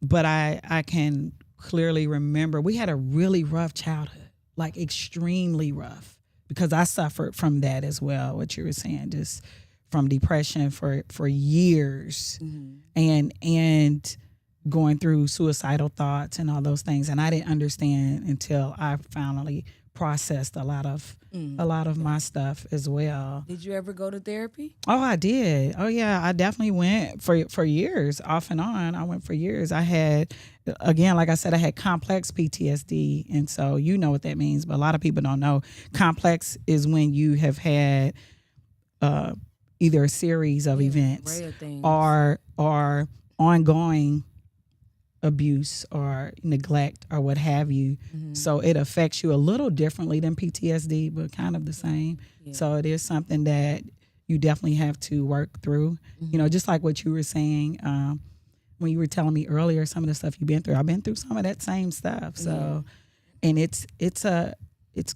But I can clearly remember we had a really rough childhood, like extremely rough, because I suffered from that as well. What you were saying, just from depression for years, and going through suicidal thoughts and all those things, and I didn't understand until I finally processed a lot of my stuff as well. Did you ever go to therapy? Oh, I did. Oh, yeah, I definitely went for years, off and on. I went for years. I had, again, like I said, I had complex PTSD, and so you know what that means, but a lot of people don't know. Complex is when you have had either a series of events rare things. or ongoing abuse or neglect or what have you. So it affects you a little differently than PTSD, but kind of the same. So it is something that you definitely have to work through. You know, just like what you were saying when you were telling me earlier, some of the stuff you've been through. I've been through some of that same stuff. So, and it's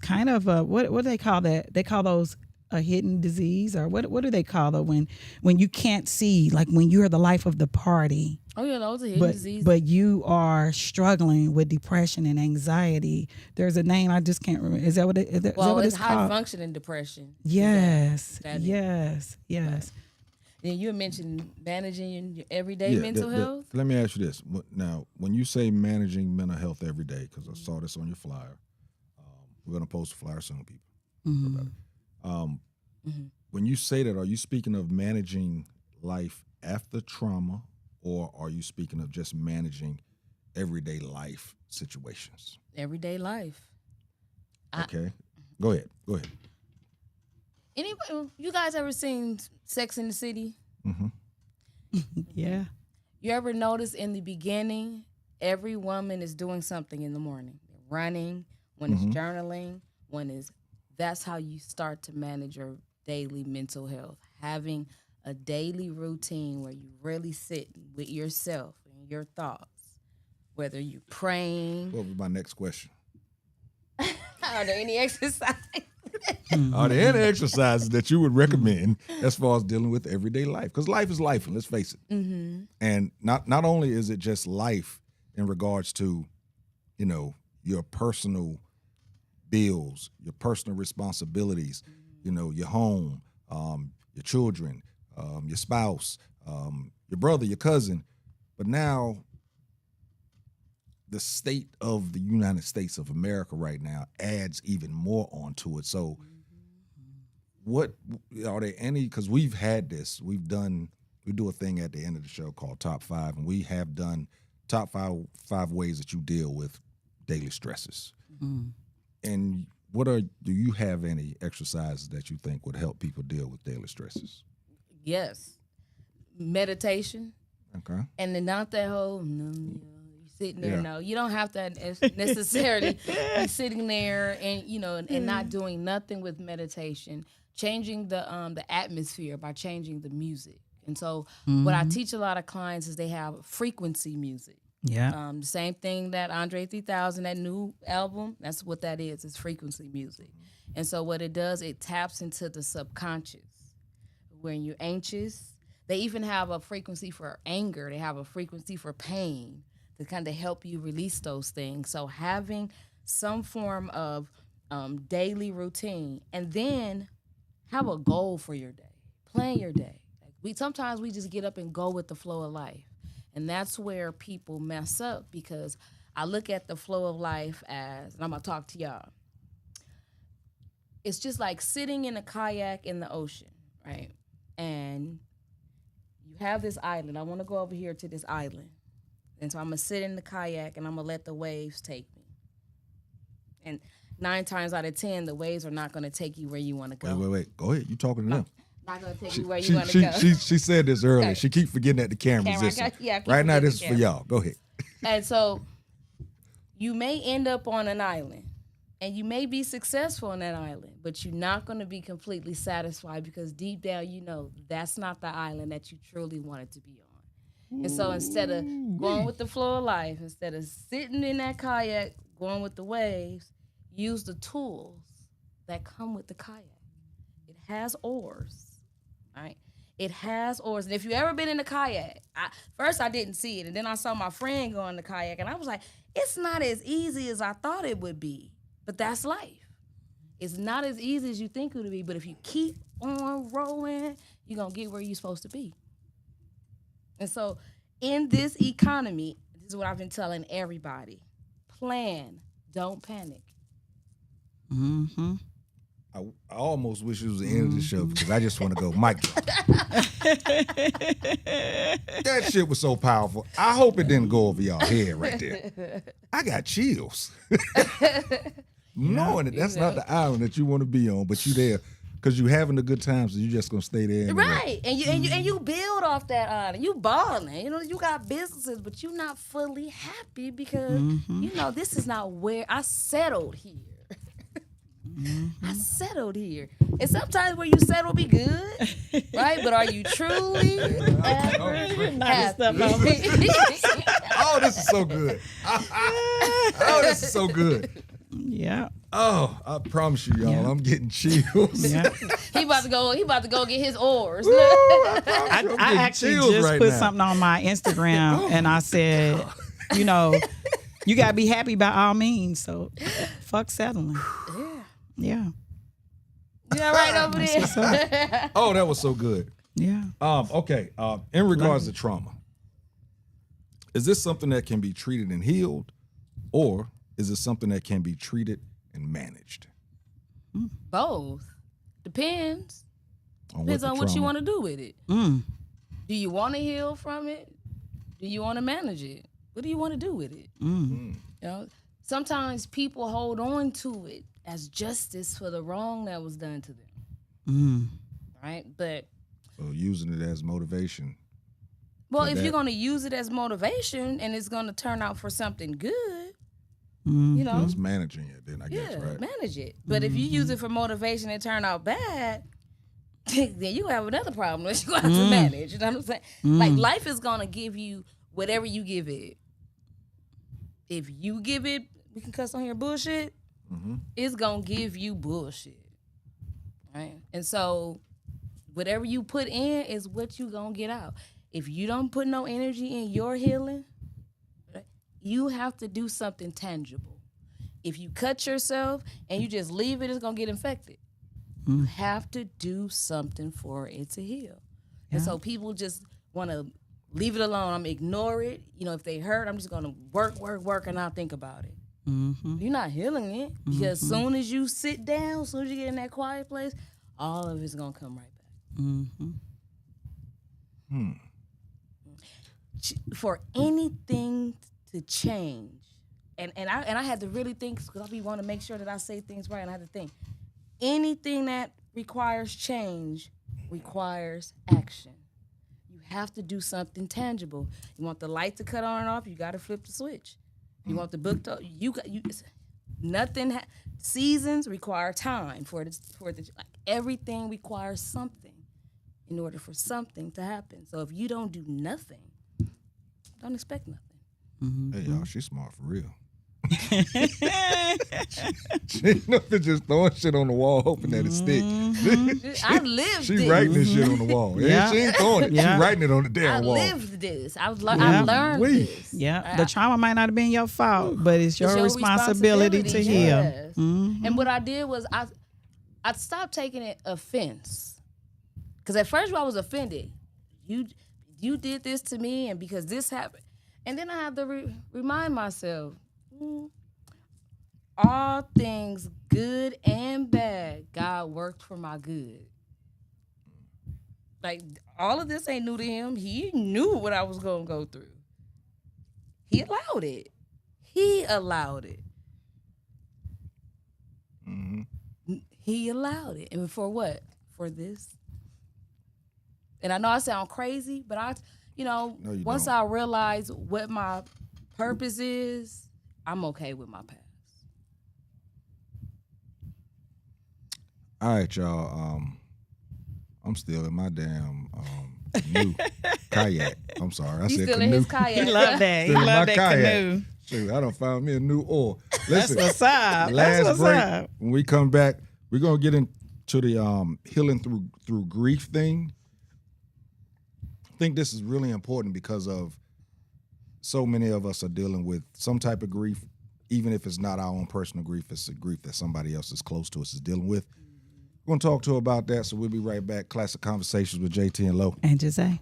kind of a, what do they call that? They call those a hidden disease, or what do they call it when you can't see, like when you're the life of the party. Oh yeah, those are hidden diseases. But you are struggling with depression and anxiety. There's a name I just can't remember. Is that what is that what it's it's high called? functioning depression. Yes, That is. yes. And you mentioned managing your everyday mental health. Let me ask you this. Now, when you say managing mental health every day, because I saw this on your flyer, we're going to post a flyer soon, people. When you say that, are you speaking of managing life after trauma, or are you speaking of just managing everyday life situations? Everyday life. Okay. Go ahead. Anybody, you guys ever seen Sex in the City? Yeah. You ever notice in the beginning, every woman is doing something in the morning. They're running, one is journaling, one is, that's how you start to manage your daily mental health. Having a daily routine where you really sit with yourself and your thoughts, whether you're praying. What was my next question? Are there any exercise? Are there any exercises that you would recommend as far as dealing with everyday life? Because life is life, and let's face it. And not only is it just life in regards to, you know, your personal bills, your personal responsibilities, you know, your home, your children, your spouse, your brother, your cousin, but now the state of the United States of America right now adds even more onto it. So what are there any, because we've had this, we do a thing at the end of the show called Top 5, and we have done top five ways that you deal with daily stresses. And do you have any exercises that you think would help people deal with daily stresses? Yes. Meditation. Okay. And then not that whole, sitting there. No, you don't have to necessarily be sitting there and and not doing nothing with meditation. Changing the atmosphere by changing the music. And so what I teach a lot of clients is they have frequency music. Yeah. The same thing that Andre 3000, that new album, that's what that is. It's frequency music. And so what it does, it taps into the subconscious. When you're anxious, they even have a frequency for anger. They have a frequency for pain to kind of help you release those things. So having some form of daily routine, and then have a goal for your day. Plan your day. Sometimes we just get up and go with the flow of life. And that's where people mess up, because I look at the flow of life as, and I'm going to talk to y'all, it's just like sitting in a kayak in the ocean, right? And you have this island. I want to go over here to this island. And so I'm going to sit in the kayak and I'm going to let the waves take me. And 9 times out of 10, the waves are not going to take you where you want to go. Wait. Go ahead. You talking to them. Not going to take you where you want to go. She said this earlier. Okay. She keep forgetting that the camera's this. I keep Right now, forgetting this is the for camera. y'all. Go ahead. And so you may end up on an island and you may be successful on that island, but you're not going to be completely satisfied because deep down you know that's not the island that you truly wanted to be on. And so instead of going with the flow of life, instead of sitting in that kayak, going with the waves, use the tools that come with the kayak. It has oars, right? It has oars. And if you've ever been in a kayak, first I didn't see it. And then I saw my friend go in the kayak. And I was like, it's not as easy as I thought it would be. But that's life. It's not as easy as you think it would be. But if you keep on rowing, you're going to get where you're supposed to be. And so in this economy, this is what I've been telling everybody. Plan. Don't panic. Mm-hmm. I almost wish it was the end of the show because I just want to go mic drop. That shit was so powerful. I hope it didn't go over y'all head right there. I got chills. Knowing that that's not the island that you want to be on, but you there because you having a good time, so you just gonna stay there. Right, and you build off that island. You balling. You know, you got businesses, but you're not fully happy because you know this is not where I settled here. I settled here. And sometimes where you settle be good, right? But are you truly ever happy? Oh, this is so good. Oh, this is so good. Yeah. Oh, I promise you, y'all, I'm getting chills. Yeah. He about to go get his oars. I actually just right put now. something on my Instagram and I said, you know, you gotta be happy by all means. So fuck settling. Yeah. Yeah, right over there. Oh, that was so good. Yeah. Okay. In regards to trauma, is this something that can be treated and healed, or is it something that can be treated and managed? Both. Depends. On Depends on what you trauma- want to do with it. Mm. Do you want to heal from it? Do you want to manage it? What do you want to do with it? Mm. You know, sometimes people hold on to it as justice for the wrong that was done to them. Mm. Right? But So using it as motivation. well, For if that. you're going to use it as motivation and it's going to turn out for something good, Mm. you know, That's managing it, then I guess, yeah, right? manage it. But if you use it for motivation and turn out bad, then you have another problem that you have to manage. You know what I'm saying? Like life is gonna give you whatever you give it. If you give it, we can cuss on here bullshit. It's gonna give you bullshit, right? And so, whatever you put in is what you gonna get out. If you don't put no energy in your healing, right, you have to do something tangible. If you cut yourself and you just leave it, it's gonna get infected. You have to do something for it to heal. And so people just want to leave it alone. I'm gonna ignore it. You know, if they hurt, I'm just gonna work, and not think about it. You're not healing it because soon as you sit down, soon as you get in that quiet place, all of it's gonna come right back. For anything to change, and I had to really think because I want to make sure that I say things right, and I had to think. Anything that requires change requires action. You have to do something tangible. You want the light to cut on and off, you got to flip the switch. You want the book to seasons require time for it. Like everything requires something in order for something to happen. So if you don't do nothing, don't expect nothing. Hey, y'all, she's smart for real. She ain't nothing just throwing shit on the wall hoping that it stick. I lived She this. writing this shit on the wall. Yeah. She ain't throwing it. Yeah. She writing it on the I damn wall. lived this. I learned Wait. this. Yeah. The trauma might not have been your fault, but it's your, It's your responsibility to heal. yes. And what I did was I stopped taking it offense. Because at first I was offended. You did this to me, and because this happened. And then I had to remind myself, all things good and bad, God worked for my good. Like, all of this ain't new to him. He knew what I was going to go through. He allowed it. He allowed it. He allowed it. And for what? For this. And I know I sound crazy, but once I realize what my purpose is, I'm okay with my past. All right, y'all. I'm still in my damn new kayak. I'm sorry. I He's said still canoe. in his kayak. He love that. He Still in love my that kayak. canoe. Shoot, I done found me a new oar. That's Listen, what's up. last That's what's break, up. when we come back, we're gonna get into the healing through grief thing. I think this is really important because of so many of us are dealing with some type of grief, even if it's not our own personal grief, it's a grief that somebody else is close to us is dealing with. We're gonna talk to her about that, so we'll be right back. Classic Conversations with Jae Tea and Lo. And Jae.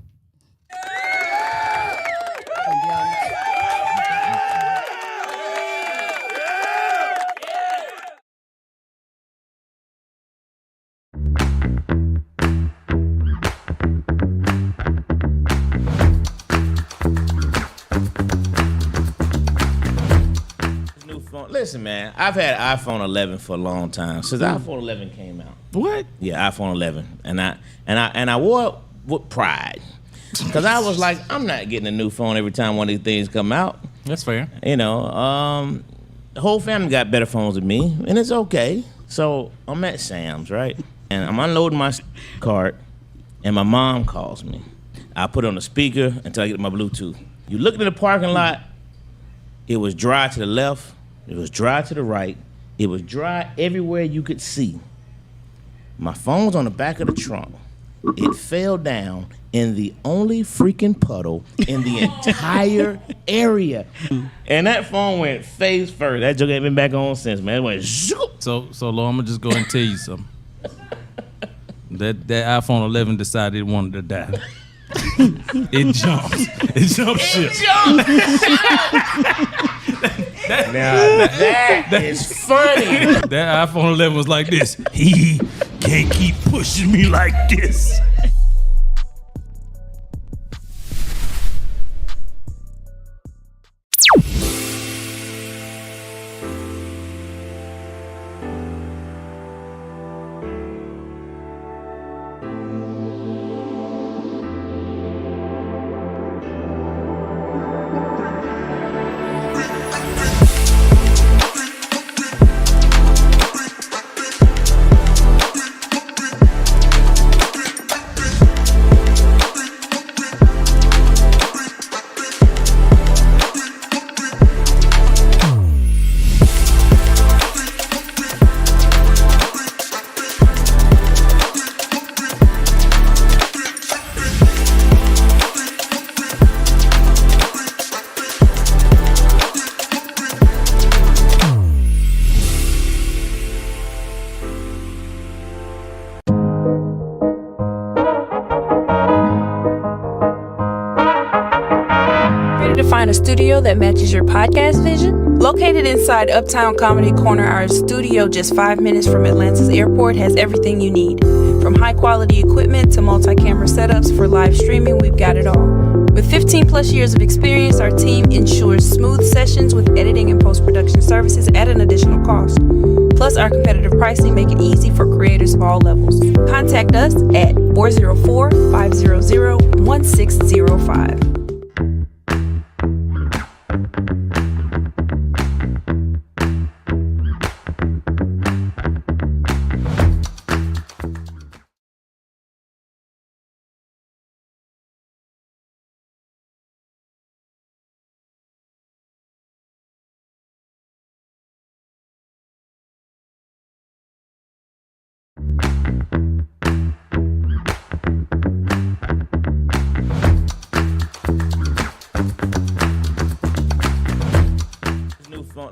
Listen, man, I've had iPhone 11 for a long time since iPhone 11 came out. What? Yeah, iPhone 11, and I wore it with pride because I was like, I'm not getting a new phone every time one of these things come out. That's fair. The whole family got better phones than me, and it's okay. So I'm at Sam's, right, and I'm unloading my cart, and my mom calls me. I put it on the speaker until I get my Bluetooth. You look in the parking lot, it was dry to the left. It was dry to the right. It was dry everywhere you could see. My phone's on the back of the trunk. It fell down in the only freaking puddle in the entire area. And that phone went face first. That joke ain't been back on since, man. It went zoop. So Lo, I'm gonna just go and tell you something. That iPhone 11 decided it wanted to die. It jumped. It jumped ship. That is funny. That iPhone 11 was like this. He can't keep pushing me like this. To find a studio that matches your podcast vision? Located inside Uptown Comedy Corner, our studio just 5 minutes from Atlanta's airport has everything you need. From high-quality equipment to multi-camera setups for live streaming, we've got it all. With 15 plus years of experience, our team ensures smooth sessions with editing and post-production services at an additional cost. Plus, our competitive pricing make it easy for creators of all levels. Contact us at 404-500-1605.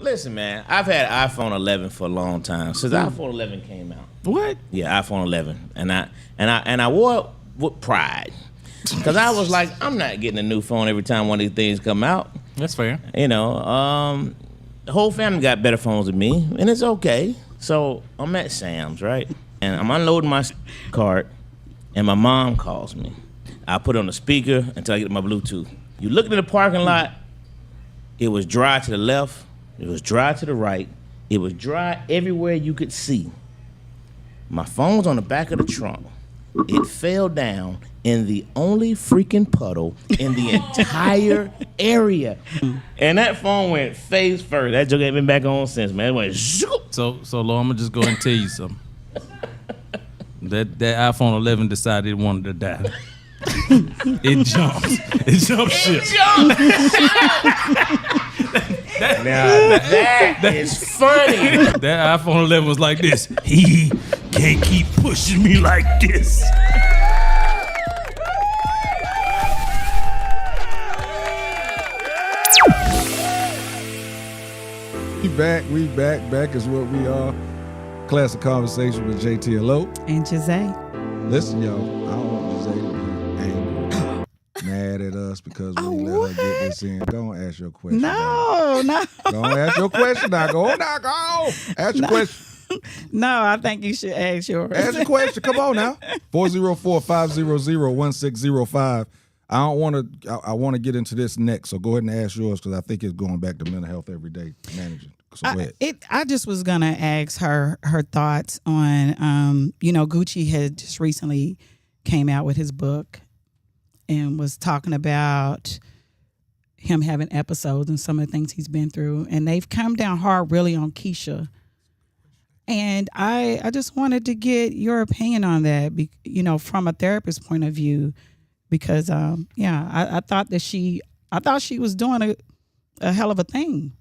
Listen, man, I've had iPhone 11 for a long time since iPhone 11 came out. What? Yeah, iPhone 11, and I wore it with pride because I was like, I'm not getting a new phone every time one of these things come out. That's fair. The whole family got better phones than me, and it's okay. So I'm at Sam's, right, and I'm unloading my cart, and my mom calls me. I put it on the speaker until I get my Bluetooth. You look in the parking lot, It was dry to the left. It was dry to the right. It was dry everywhere you could see. My phone's on the back of the trunk. It fell down in the only freaking puddle in the entire area. And that phone went face first. That joke ain't been back on since, man. It went zoop. So Lo, I'm gonna just go and tell you something. That iPhone 11 decided it wanted to die. It jumped. It jumped shit. That is funny. That iPhone 11 was like this. He can't keep pushing me like this. We back is what we are. Classic Conversation with Jae Tea Lo. And Jae. Listen, y'all, I don't want Jae to be angry, mad at us because we let her get this in. Don't ask your question. No. Don't ask your question now. Go. Ask your question. No, I think you should ask yours. Ask your question. Come on now. 404-500-1605. I want to get into this next, so go ahead and ask yours because I think it's going back to mental health every day managing. So go ahead. I just was gonna ask her thoughts on Gucci had just recently came out with his book and was talking about him having episodes and some of the things he's been through, and they've come down hard really on Keisha. And I just wanted to get your opinion on that, from a therapist point of view, because I thought she was doing a hell of a thing.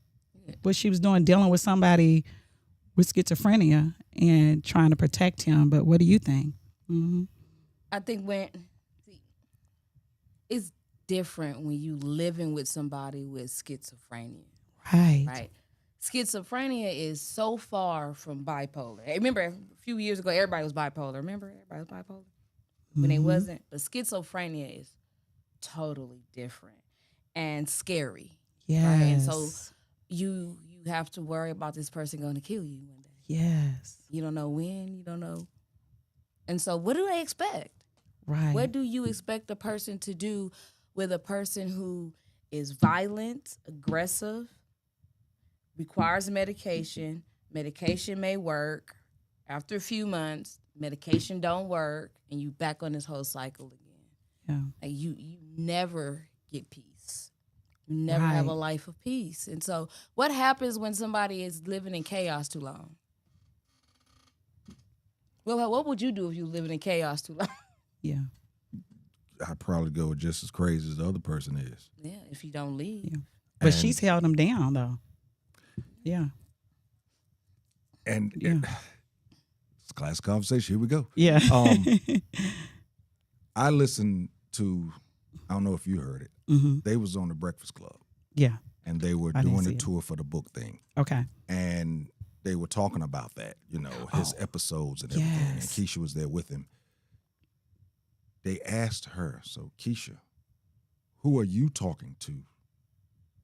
What she was doing, dealing with somebody with schizophrenia and trying to protect him. But what do you think? Mm-hmm. I think it's different when you living with somebody with schizophrenia. Right. Schizophrenia is so far from bipolar. Remember, a few years ago, everybody was bipolar. Remember, everybody was bipolar when they wasn't. But schizophrenia is totally different and scary. Yes. Right? And so you have to worry about this person going to kill you one day. Yes. You don't know when, you don't know. And so what do they expect? Right. What do you expect a person to do with a person who is violent, aggressive, requires medication? Medication may work. After a few months, medication don't work, and you back on this whole cycle again. Yeah. Like you never get peace. You never have a life of peace. And so what happens when somebody is living in chaos too long? Well, what would you do if you were living in chaos too long? Yeah. I'd probably go just as crazy as the other person is. Yeah, if you don't leave. Yeah. But she's held him down, though. Yeah. And it's a classic conversation. Here we go. Yeah. I listened to, I don't know if you heard it. Mm-hmm. They was on the Breakfast Club. Yeah. And they were doing the tour for the book thing. Okay. And they were talking about that, his episodes and everything. And Keisha was there with him. They asked her, so Keisha, who are you talking to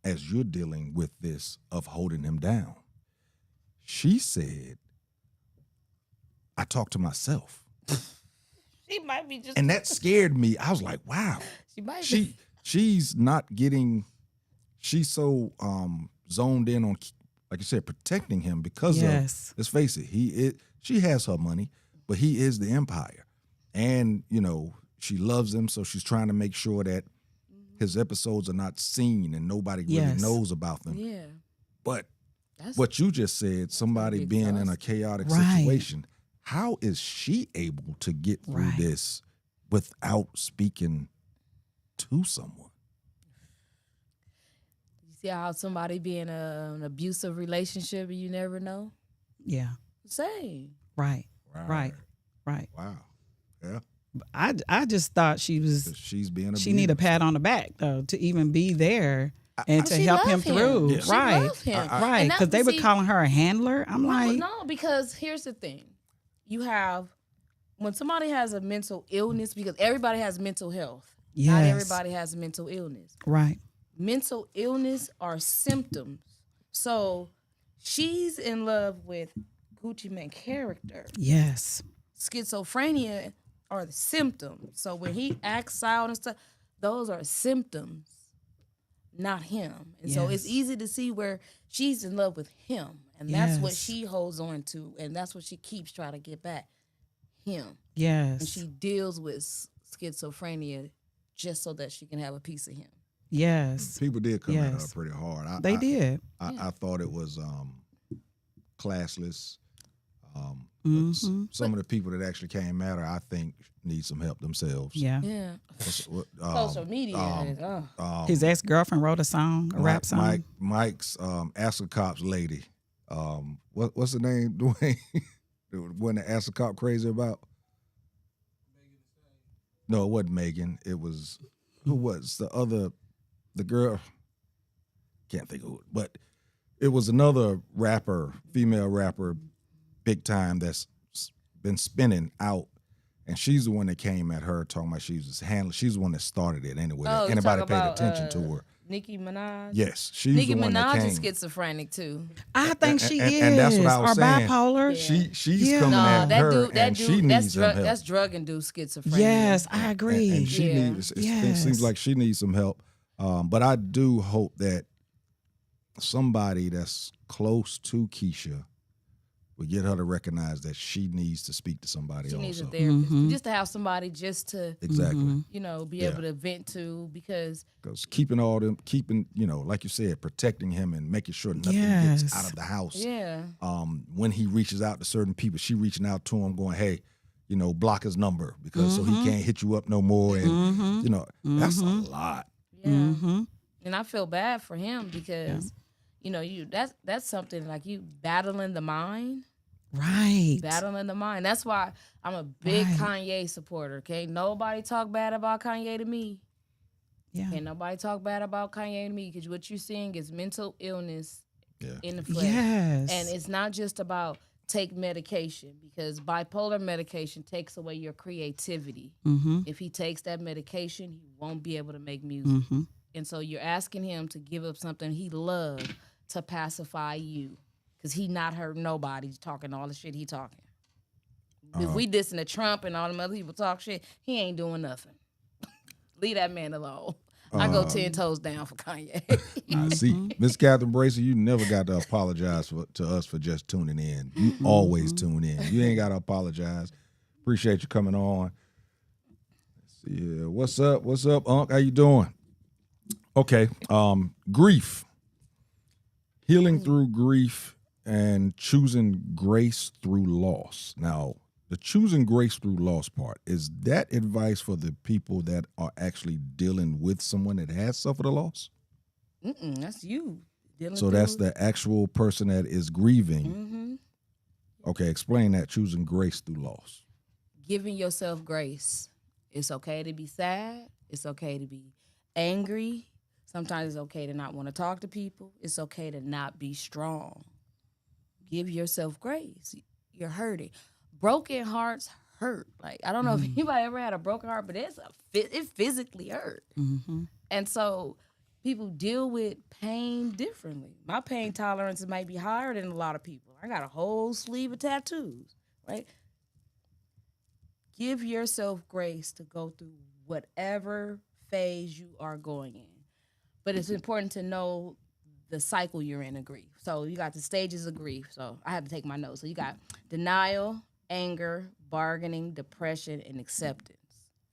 as you're dealing with this of holding him down? She said, I talk to myself. She might be just. And that scared me. I was like, wow. She might be. She's not getting, she's so zoned in on, like you said, protecting him because of, let's face it, she has her money, but he is the empire. And, she loves him, so she's trying to make sure that his episodes are not seen and nobody really knows about them. Yeah. But what you just said, somebody being in a chaotic situation, how is she able to get through this without speaking to someone? You see how somebody be in an abusive relationship and you never know? Yeah. Same. Right. Wow. Yeah. I just thought she's being abused. She need a pat on the back though to even be there and to help him through. Yeah. Right. Love him. Right. Because they were calling her a handler. I'm like, no, because here's the thing. You have, when somebody has a mental illness, because everybody has mental health. Yes. Not everybody has a mental illness. Right. Mental illness are symptoms. So she's in love with Gucci Mane's character. Yes. Schizophrenia are the symptoms. So when he acts out and stuff, those are symptoms. not him. And so it's Yes. easy to see where she's in love with him. And that's what Yes. she holds on to. And that's what she keeps trying to get back. Him. Yes. And she deals with schizophrenia just so that she can have a piece of him. Yes. People did come at her Yes. pretty hard. They did. I thought it was classless. Some of the people that actually came at her, I think, need some help themselves. Yeah. Yeah. What, Social media is, His ex-girlfriend wrote a song, a rap song. Mike's Ask a Cop's lady. What's the name, Dwayne? The one that Ask a Cop crazy about? No, it wasn't Megan. It was, who was the girl? Can't think of it. But it was another rapper, female rapper, big time, that's been spinning out. And she's the one that came at her talking about she's the one that started it anyway. Oh, you Anybody talking paid about, attention to her. Nicki Minaj? Yes, she's Nicki the one that Minaj came. is schizophrenic too. I think she is. And that's what I was or saying. bipolar. She's Yeah. coming No, at that her, dude, and she needs some help. that's drug induced schizophrenia. Yes, I agree. And she Yeah. needs. It Yes. seems like she needs some help. But I do hope that somebody that's close to Keisha will get her to recognize that she needs to speak to somebody She also. needs a therapist. Just to have somebody just to, Exactly. be Yeah. able to vent to, because Because keeping, like you said, protecting him and making sure nothing Yes. gets out of the house. yeah. When he reaches out to certain people, she reaching out to him going, hey, block his number because so he can't hit you up no more. And, that's a lot. Yeah. And I feel bad for him because that's something like you battling the mind. Right. Battling the mind. That's why I'm a big Right. Kanye supporter. Okay. Nobody talk bad about Kanye to me. Yeah. Can't nobody talk bad about Kanye to me, because what you're seeing is mental illness Yeah. in the flesh. Yes. And it's not just about take medication, because bipolar medication takes away your creativity. If he takes that medication, he won't be able to make music. And so you're asking him to give up something he loved to pacify you, because he not hurt nobody talking all the shit he talking. If we dissing to Trump and all them other people talk shit, he ain't doing nothing. Leave that man alone. I go 10 toes down for Kanye. I see, Miss Catherine Bracer, you never got to apologize to us for just tuning in. You always tune in. You ain't got to apologize. Appreciate you coming on. Let's see here. What's up, Unc? How you doing? Okay. Grief. Healing through grief and choosing grace through loss. Now, the choosing grace through loss part, is that advice for the people that are actually dealing with someone that has suffered a loss? That's you. So that's the actual person that is grieving. Okay, explain that, choosing grace through loss. Giving yourself grace. It's okay to be sad. It's okay to be angry. Sometimes it's okay to not want to talk to people. It's okay to not be strong. Give yourself grace. You're hurting. Broken hearts hurt. Like, I don't know if anybody ever had a broken heart, but it physically hurt. And so people deal with pain differently. My pain tolerance might be higher than a lot of people. I got a whole sleeve of tattoos, right? Give yourself grace to go through whatever phase you are going in. But it's important to know the cycle you're in of grief. So you got the stages of grief. So I had to take my notes. So you got denial, anger, bargaining, depression, and acceptance.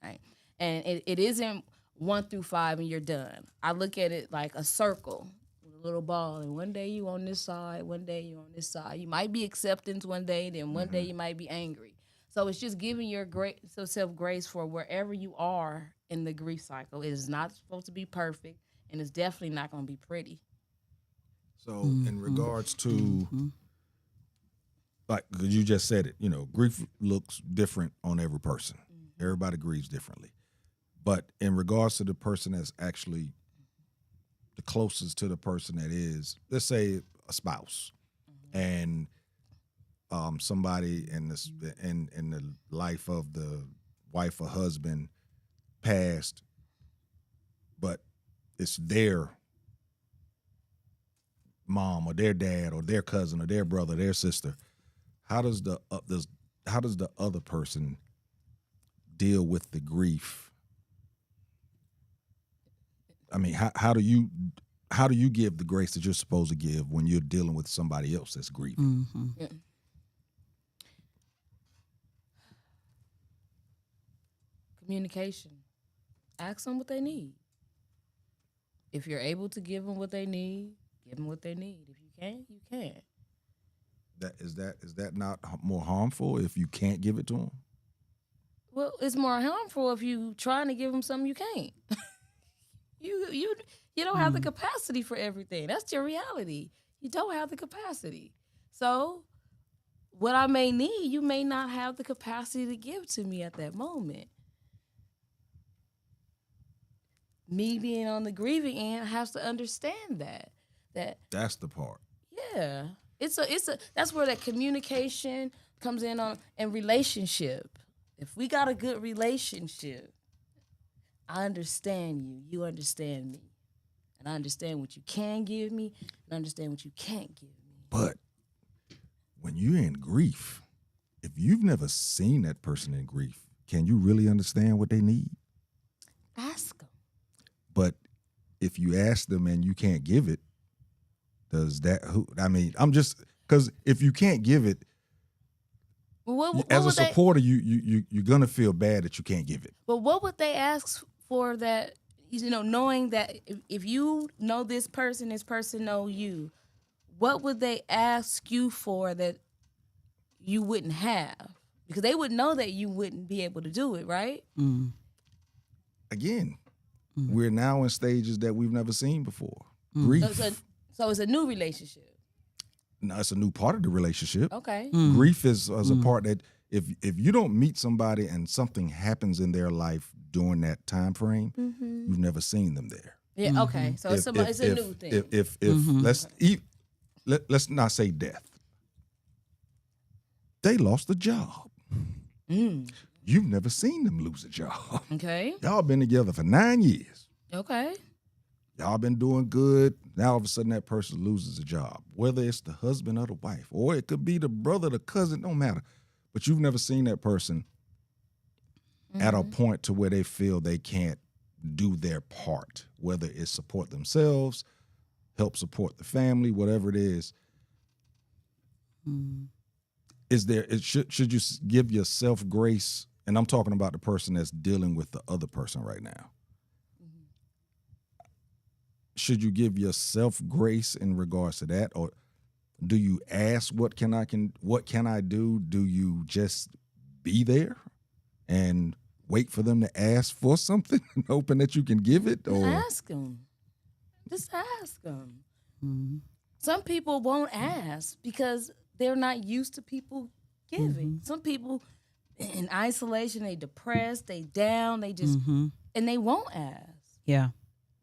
Right? And it isn't 1 through 5 and you're done. I look at it like a circle with a little ball. And one day you on this side, one day you on this side. You might be acceptance one day, then one day you might be angry. So it's just giving yourself grace for wherever you are in the grief cycle. It is not supposed to be perfect, and it's definitely not going to be pretty. So in regards to, like, 'cause you just said it, grief looks different on every person. Everybody grieves differently. But in regards to the person that's actually the closest to the person that is, let's say a spouse, and somebody in the life of the wife or husband passed, but it's their mom or their dad or their cousin or their brother, their sister. How does the other person deal with the grief I mean, how do you give the grace that you're supposed to give when you're dealing with somebody else that's grieving? Yeah. Communication. Ask them what they need. If you're able to give them what they need, give them what they need. If you can't, you can't. Is that not more harmful if you can't give it to them? Well, it's more harmful if you trying to give them something you can't. you don't have the capacity for everything. That's your reality. You don't have the capacity. So what I may need, you may not have the capacity to give to me at that moment. Me being on the grieving end has to understand that. That's the part. Yeah. It's a that's where that communication comes in on and relationship. If we got a good relationship, I understand you, you understand me. And I understand what you can give me, and I understand what you can't give me. But when you're in grief, if you've never seen that person in grief, can you really understand what they need? Ask them. But if you ask them and you can't give it, I'm just, because if you can't give it, as a supporter, you're gonna feel bad that you can't give it. But what would they ask for that, knowing that if you know this person know you, what would they ask you for that you wouldn't have? Because they would know that you wouldn't be able to do it, right? Again, we're now in stages that we've never seen before. Grief. So it's a new relationship. No, it's a new part of the relationship. Okay. Grief is a part that if you don't meet somebody and something happens in their life during that time frame, you've never seen them there. Yeah. Okay. So it's a new thing. If let's not say death. They lost a job. You've never seen them lose a job. Okay. Y'all been together for 9 years. Okay. Y'all been doing good. Now all of a sudden that person loses a job, whether it's the husband or the wife, or it could be the brother, the cousin, don't matter. But you've never seen that person at a point to where they feel they can't do their part, whether it's support themselves, help support the family, whatever it is. Should you give yourself grace? And I'm talking about the person that's dealing with the other person right now. Should you give yourself grace in regards to that, or do you ask what can I do? Do you just be there and wait for them to ask for something and hoping that you can give it? Or Ask them. Just ask them. Some people won't ask because they're not used to people giving. Some people in isolation, they depressed, they down, they just and they won't ask. Yeah.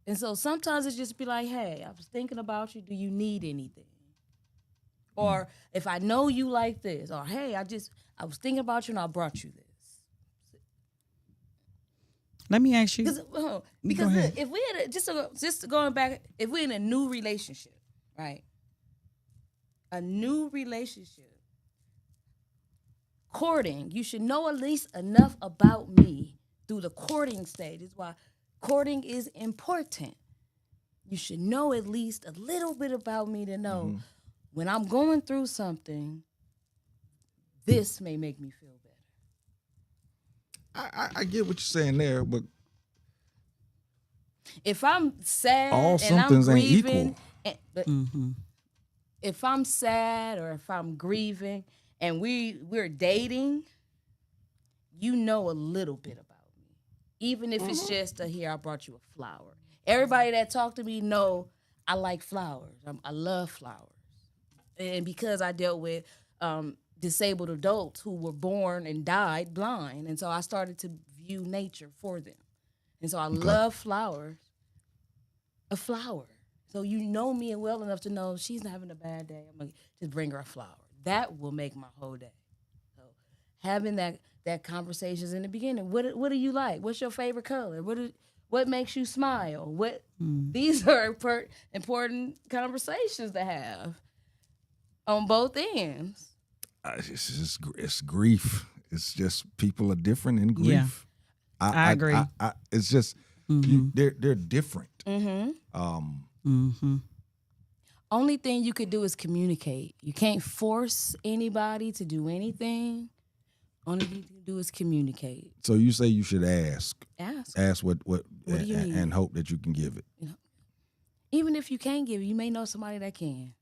And so sometimes it's just be like, hey, I was thinking about you. Do you need anything? Or if I know you like this, or hey, I was thinking about you and I brought you this. Let me ask you. Because look, if we had just going back, if we're in a new relationship, right? A new relationship, courting, you should know at least enough about me through the courting stage. Is why courting is important. You should know at least a little bit about me to know when I'm going through something, this may make me feel better. I get what you're saying there, but if I'm sad all and somethings I'm ain't grieving, equal. If I'm sad or if I'm grieving and we're dating, you know a little bit about me. Even if it's just here, I brought you a flower. Everybody that talk to me know I like flowers. I love flowers. And because I dealt with disabled adults who were born and died blind, and so I started to view nature for them. And so I love flowers. A flower. So you know me well enough to know she's not having a bad day. I'm going to just bring her a flower. That will make my whole day. So having that conversations in the beginning. What do you like? What's your favorite color? What makes you smile? These are important conversations to have on both ends. It's grief. It's just people are different in grief. Yeah. I agree. It's just They're different. Only thing you could do is communicate. You can't force anybody to do anything. Only thing you can do is communicate. So you say you should ask what do you need? and hope that you can give it. You know, even if you can't give it, you may know somebody that can.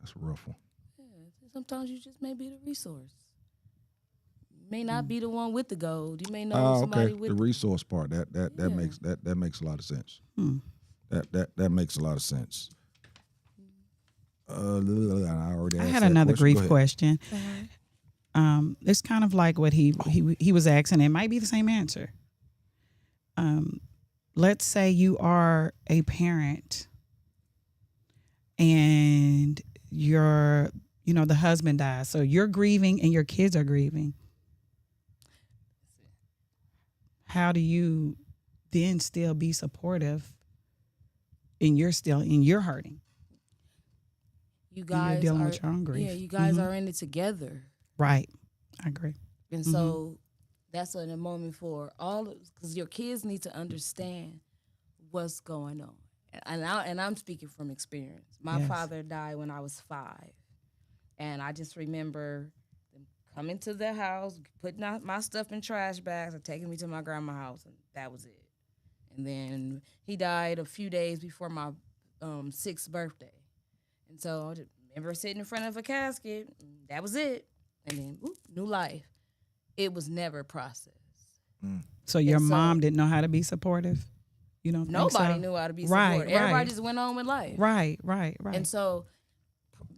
That's a rough one. Sometimes you just may be the resource. You may not be the one with the gold. You may know somebody with the resource part. That makes a lot of sense. That makes a lot of sense. I had another grief question. It's kind of like what he was asking. It might be the same answer. Let's say you are a parent and the husband dies. So you're grieving and your kids are grieving. How do you then still be supportive and you're hurting? You guys you're dealing are, with your own grief. Yeah, you guys are in it together. Right. I agree. And so that's a moment for because your kids need to understand what's going on. And I'm speaking from experience. My father died when I was 5. And I just remember them coming to the house, putting out my stuff in trash bags and taking me to my grandma's house, and that was it. And then he died a few days before my 6th birthday. And so I just remember sitting in front of a casket, and that was it. And then, new life. It was never processed. So your mom didn't know how to be supportive? You don't think Nobody so? knew how to be supportive. Right. Everybody just went on with life. Right. And so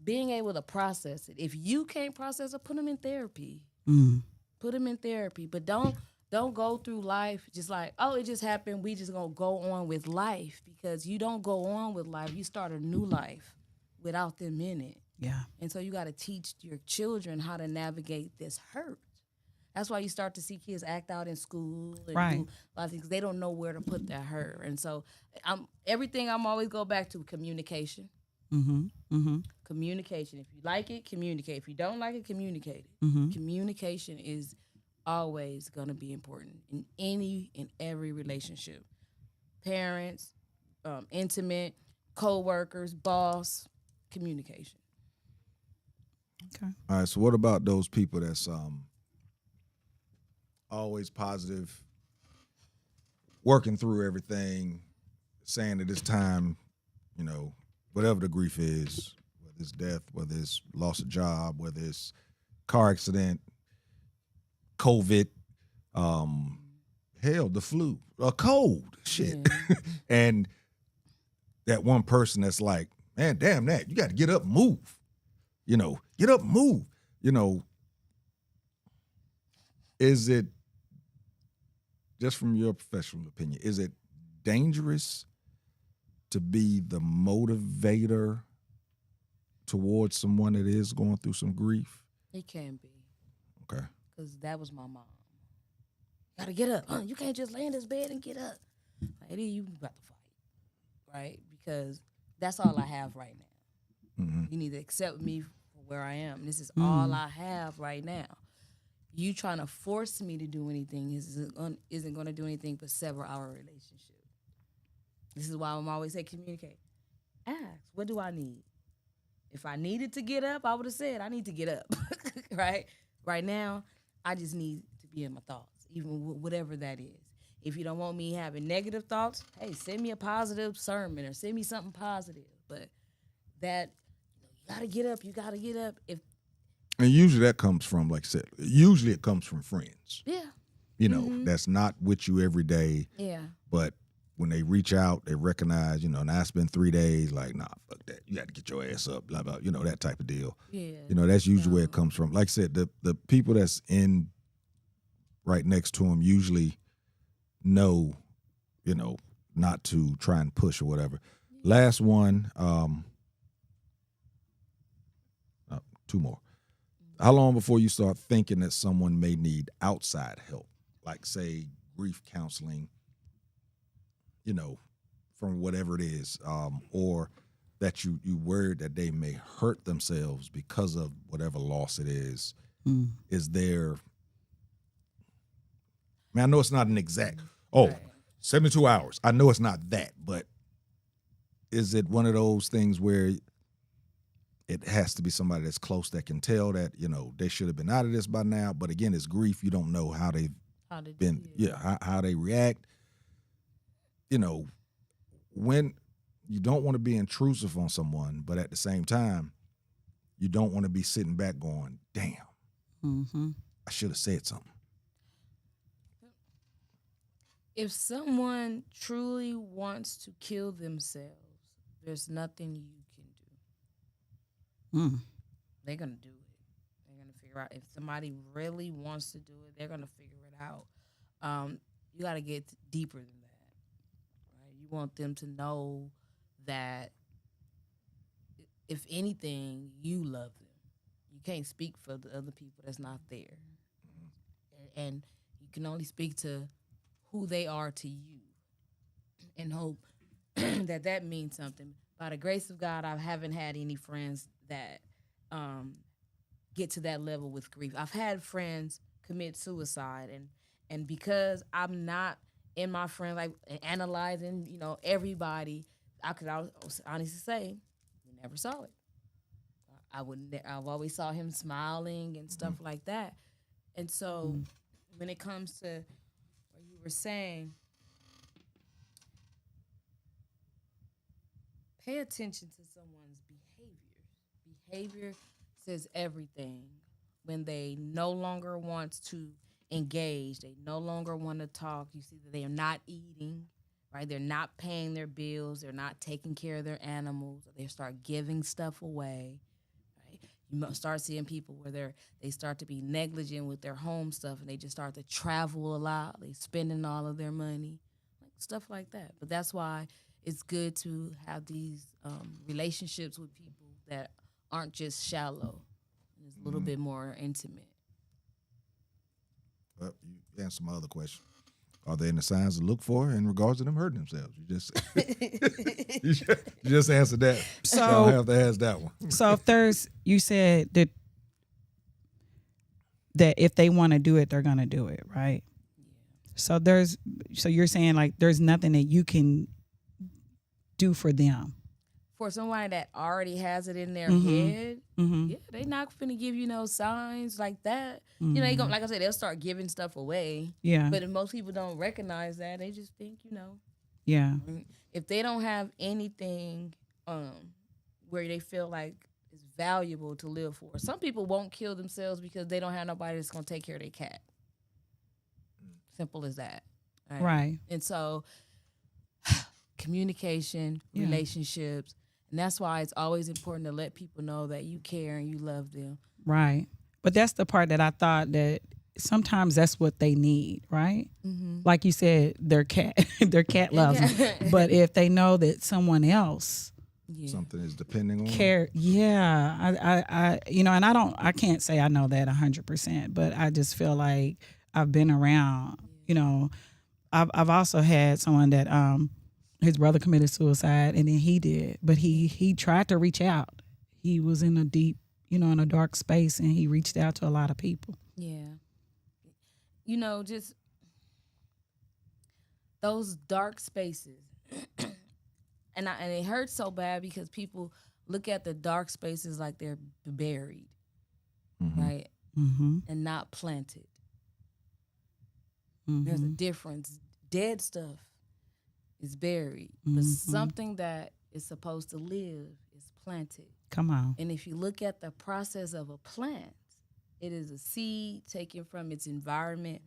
being able to process it. If you can't process it, put them in therapy. Put them in therapy. But don't go through life just like, oh, it just happened. We just going to go on with life. Because you don't go on with life. You start a new life without them in it. Yeah. And so you got to teach your children how to navigate this hurt. That's why you start to see kids act out in school and do a lot of things. They don't know where to put that hurt. And so I'm always go back to communication. Communication. If you like it, communicate. If you don't like it, communicate it. Communication is always going to be important in any and every relationship. Parents, intimate, co-workers, boss, communication. Okay. All right, so what about those people that's always positive, working through everything, saying that it's time, whatever the grief is, whether it's death, whether it's loss of job, whether it's car accident, COVID, the flu, a cold, shit. And that one person that's like, man, damn that, you got to get up and move. Get up and move. Is it, just from your professional opinion, is it dangerous to be the motivator towards someone that is going through some grief? It can be. Okay. Because that was my mom. Got to get up. You can't just lay in this bed and get up. Lady, you about to fight, right? Because that's all I have right now. You need to accept me for where I am. This is all I have right now. You trying to force me to do anything isn't going to do anything but sever our relationship. This is why I'm always say communicate. Ask, what do I need? If I needed to get up, I would have said I need to get up, right? Right now, I just need to be in my thoughts, even whatever that is. If you don't want me having negative thoughts, hey, send me a positive sermon or send me something positive. But that, you got to get up. You got to get up. And usually that comes from, like I said, it comes from friends. Yeah. That's not with you every day. Yeah. But when they reach out, they recognize, now it's been 3 days, like, nah, fuck that. You got to get your ass up, blah, blah, that type of deal. Yeah. That's usually where it comes from. Like I said, the people that's in right next to them usually know, not to try and push or whatever. Last one, 2 more. How long before you start thinking that someone may need outside help, like, say, grief counseling, from whatever it is, or that you worried that they may hurt themselves because of whatever loss it is? Is there? I mean, I know it's not an exact. 72 hours. I know it's not that, but is it one of those things where it has to be somebody that's close that can tell that, you know, they should have been out of this by now? But again, it's grief. You don't know how they've been, how they react. You know, when you don't want to be intrusive on someone, but at the same time, you don't want to be sitting back going, damn, I should have said something. If someone truly wants to kill themselves, there's nothing you can do. They're going to do it. They're going to figure out. If somebody really wants to do it, they're going to figure it out. You got to get deeper than that. Right? You want them to know that, if anything, you love them. You can't speak for the other people that's not there. And you can only speak to who they are to you, and hope that means something. By the grace of God, I haven't had any friends that get to that level with grief. I've had friends commit suicide, and because I'm not in my friend like analyzing, you know, everybody, I could honestly say we never saw it. I've always saw him smiling and stuff like that, and so when it comes to were saying, pay attention to someone's behavior. Behavior says everything. When they no longer want to engage, they no longer want to talk, you see that they are not eating, right? They're not paying their bills, they're not taking care of their animals, they start giving stuff away. You start seeing people where they start to be negligent with their home stuff, and they just start to travel a lot. They spending all of their money, stuff like that. But that's why it's good to have these relationships with people that aren't just shallow. It's a little bit more intimate. Well, you answered my other question. Are there any signs to look for in regards to them hurting themselves? You just you just answered that. So I don't have to ask that one. So if there's, you said that if they want to do it, they're gonna do it, right? So you're saying like there's nothing that you can do for them. For somebody that already has it in their head, yeah, they not finna give you no signs like that. You know, they gonna, like I said, they'll start giving stuff away. Yeah. But if most people don't recognize that, they just think, you know. Yeah. If they don't have anything where they feel like it's valuable to live for. Some people won't kill themselves because they don't have nobody that's gonna take care of their cat. Simple as that. Right. And so communication, relationships, and that's why it's always important to let people know that you care and you love them. Right. But that's the part that I thought that sometimes that's what they need, right? Like you said, their cat loves them. But if they know that someone else something is depending on care, I you know, and I can't say I know that 100%, but I just feel like I've been around, you know. I've also had someone that his brother committed suicide, and then he did, but he tried to reach out. He was in a deep, you know, in a dark space, and he reached out to a lot of people. Yeah. You know, just those dark spaces. and it hurts so bad because people look at the dark spaces like they're buried, right? And not planted. There's a difference. Dead stuff is buried, but something that is supposed to live is planted. Come on. And if you look at the process of a plant, it is a seed taken from its environment,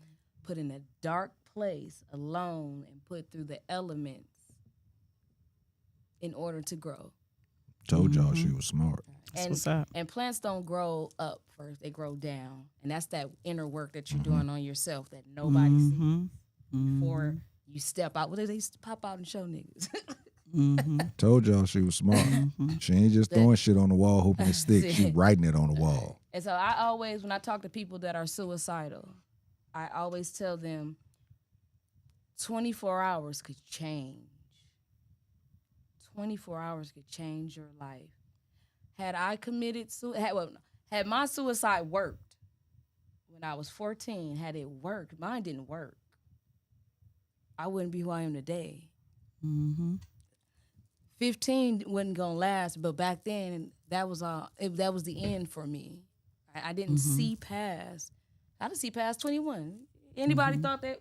put in a dark place alone, and put through the elements in order to grow. Told y'all she was smart. That's what's up. And plants don't grow up first, they grow down. And that's that inner work that you're doing on yourself that nobody sees before you step out. What do they pop out and show niggas? Told y'all she was smart. She ain't just throwing shit on the wall hoping it sticks. She writing it on the wall. And so I always, when I talk to people that are suicidal, I always tell them 24 hours could change. 24 hours could change your life. Had I committed suicide, had my suicide worked, when I was 14, had it worked, mine didn't work, I wouldn't be who I am today. 15 wasn't gonna last, but back then that was that was the end for me. I didn't see past. I didn't see past 21. Anybody thought that,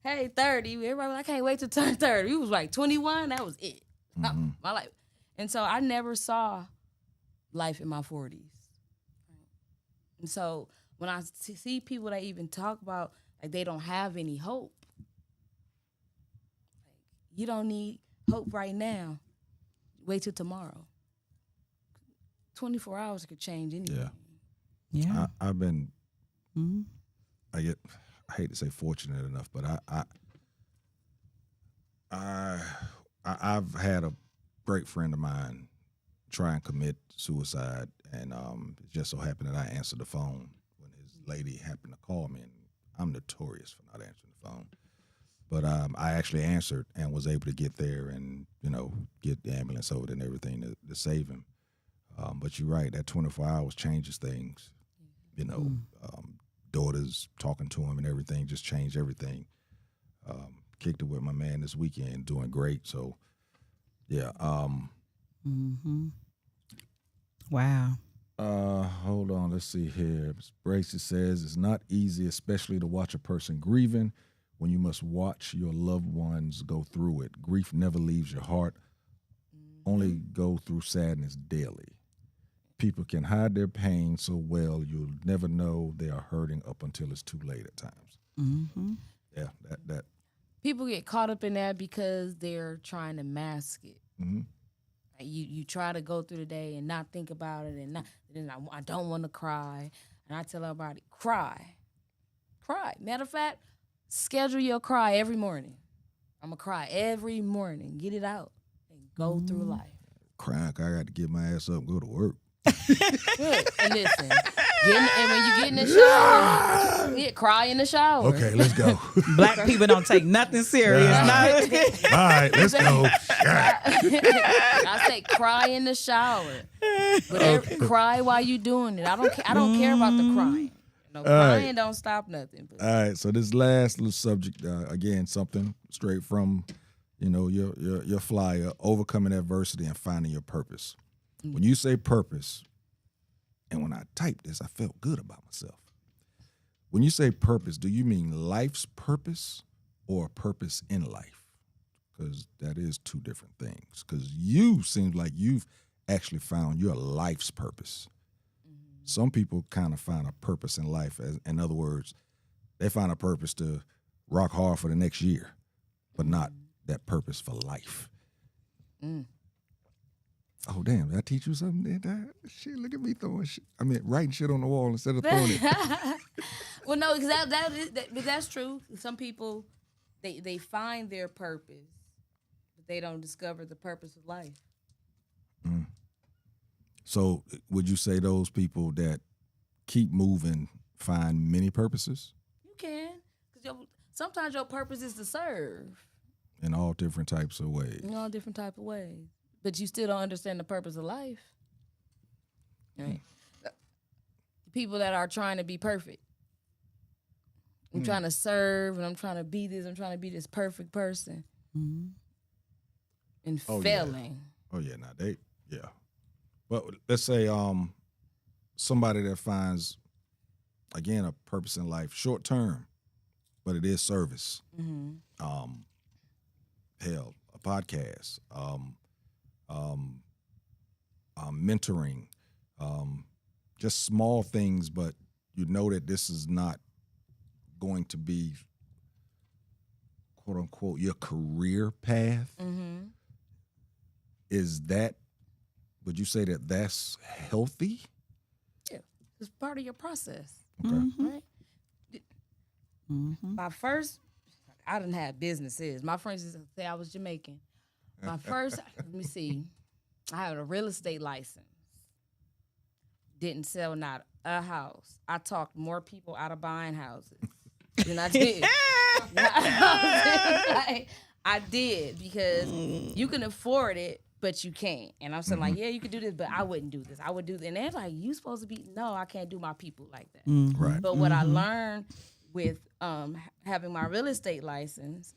hey, 30, everybody was like, I can't wait to turn 30. It was like 21, that was it. My life. And so I never saw life in my 40s. And so when I see people that even talk about like they don't have any hope, like, you don't need hope right now. Wait till tomorrow. 24 hours could change anything. Yeah. I've been, I hate to say fortunate enough, but I've had a great friend of mine try and commit suicide, and it just so happened that I answered the phone when his lady happened to call me, and I'm notorious for not answering the phone. But I actually answered and was able to get there and, get the ambulance over and everything to save him. But you're right, that 24 hours changes things. Daughters talking to him and everything just changed everything. Kicked it with my man this weekend, doing great. So, yeah. Wow. Hold on, let's see here. Bracy says, it's not easy, especially to watch a person grieving when you must watch your loved ones go through it. Grief never leaves your heart, only go through sadness daily. People can hide their pain so well you'll never know they are hurting up until it's too late at times. Yeah, that. People get caught up in that because they're trying to mask it. Like you try to go through the day and not think about it, and I don't want to cry. And I tell everybody, cry. Matter of fact, schedule your cry every morning. I'm going to cry every morning. Get it out and go through life. Crying, I got to get my ass up and go to work. Good. And listen, and when you get in the shower, cry in the shower. Okay, let's go. Black people don't take nothing serious. All right, let's go. I say cry in the shower. But cry while you doing it. I don't care about the crying. Crying don't stop nothing. But. All right, so this last little subject, again, something straight from, your flyer, overcoming adversity and finding your purpose. When you say purpose, and when I typed this, I felt good about myself. When you say purpose, do you mean life's purpose or a purpose in life? Because that is two different things. Because you seem like you've actually found your life's purpose. Some people kind of find a purpose in life. In other words, they find a purpose to rock hard for the next year, but not that purpose for life. Oh, damn, did I teach you something? Shit, look at me throwing shit. Writing shit on the wall instead of throwing it. Well, no, because that's true. Some people, they find their purpose, but they don't discover the purpose of life. So would you say those people that keep moving find many purposes? You can. Because sometimes your purpose is to serve. In all different types of ways. In all different type of ways. But you still don't understand the purpose of life. Right? The people that are trying to be perfect. I'm trying to serve, and I'm trying to be this. I'm trying to be this perfect person. And failing. Yeah. Well, let's say somebody that finds, again, a purpose in life, short term, but it is service. Hell, a podcast, mentoring, just small things, but you know that this is not going to be, quote unquote, your career path. Would you say that that's healthy? Yeah, it's part of your process. Okay. Right? My first, I didn't have businesses. My friends used to say I was Jamaican. My first, let me see, I had a real estate license. Didn't sell not a house. I talked more people out of buying houses than I did. I did because you can afford it, but you can't. And I'm saying like, yeah, you could do this, but I wouldn't do this. I would do this. And they're like, you supposed to be, no, I can't do my people like that. Right. But what I learned with having my real estate license,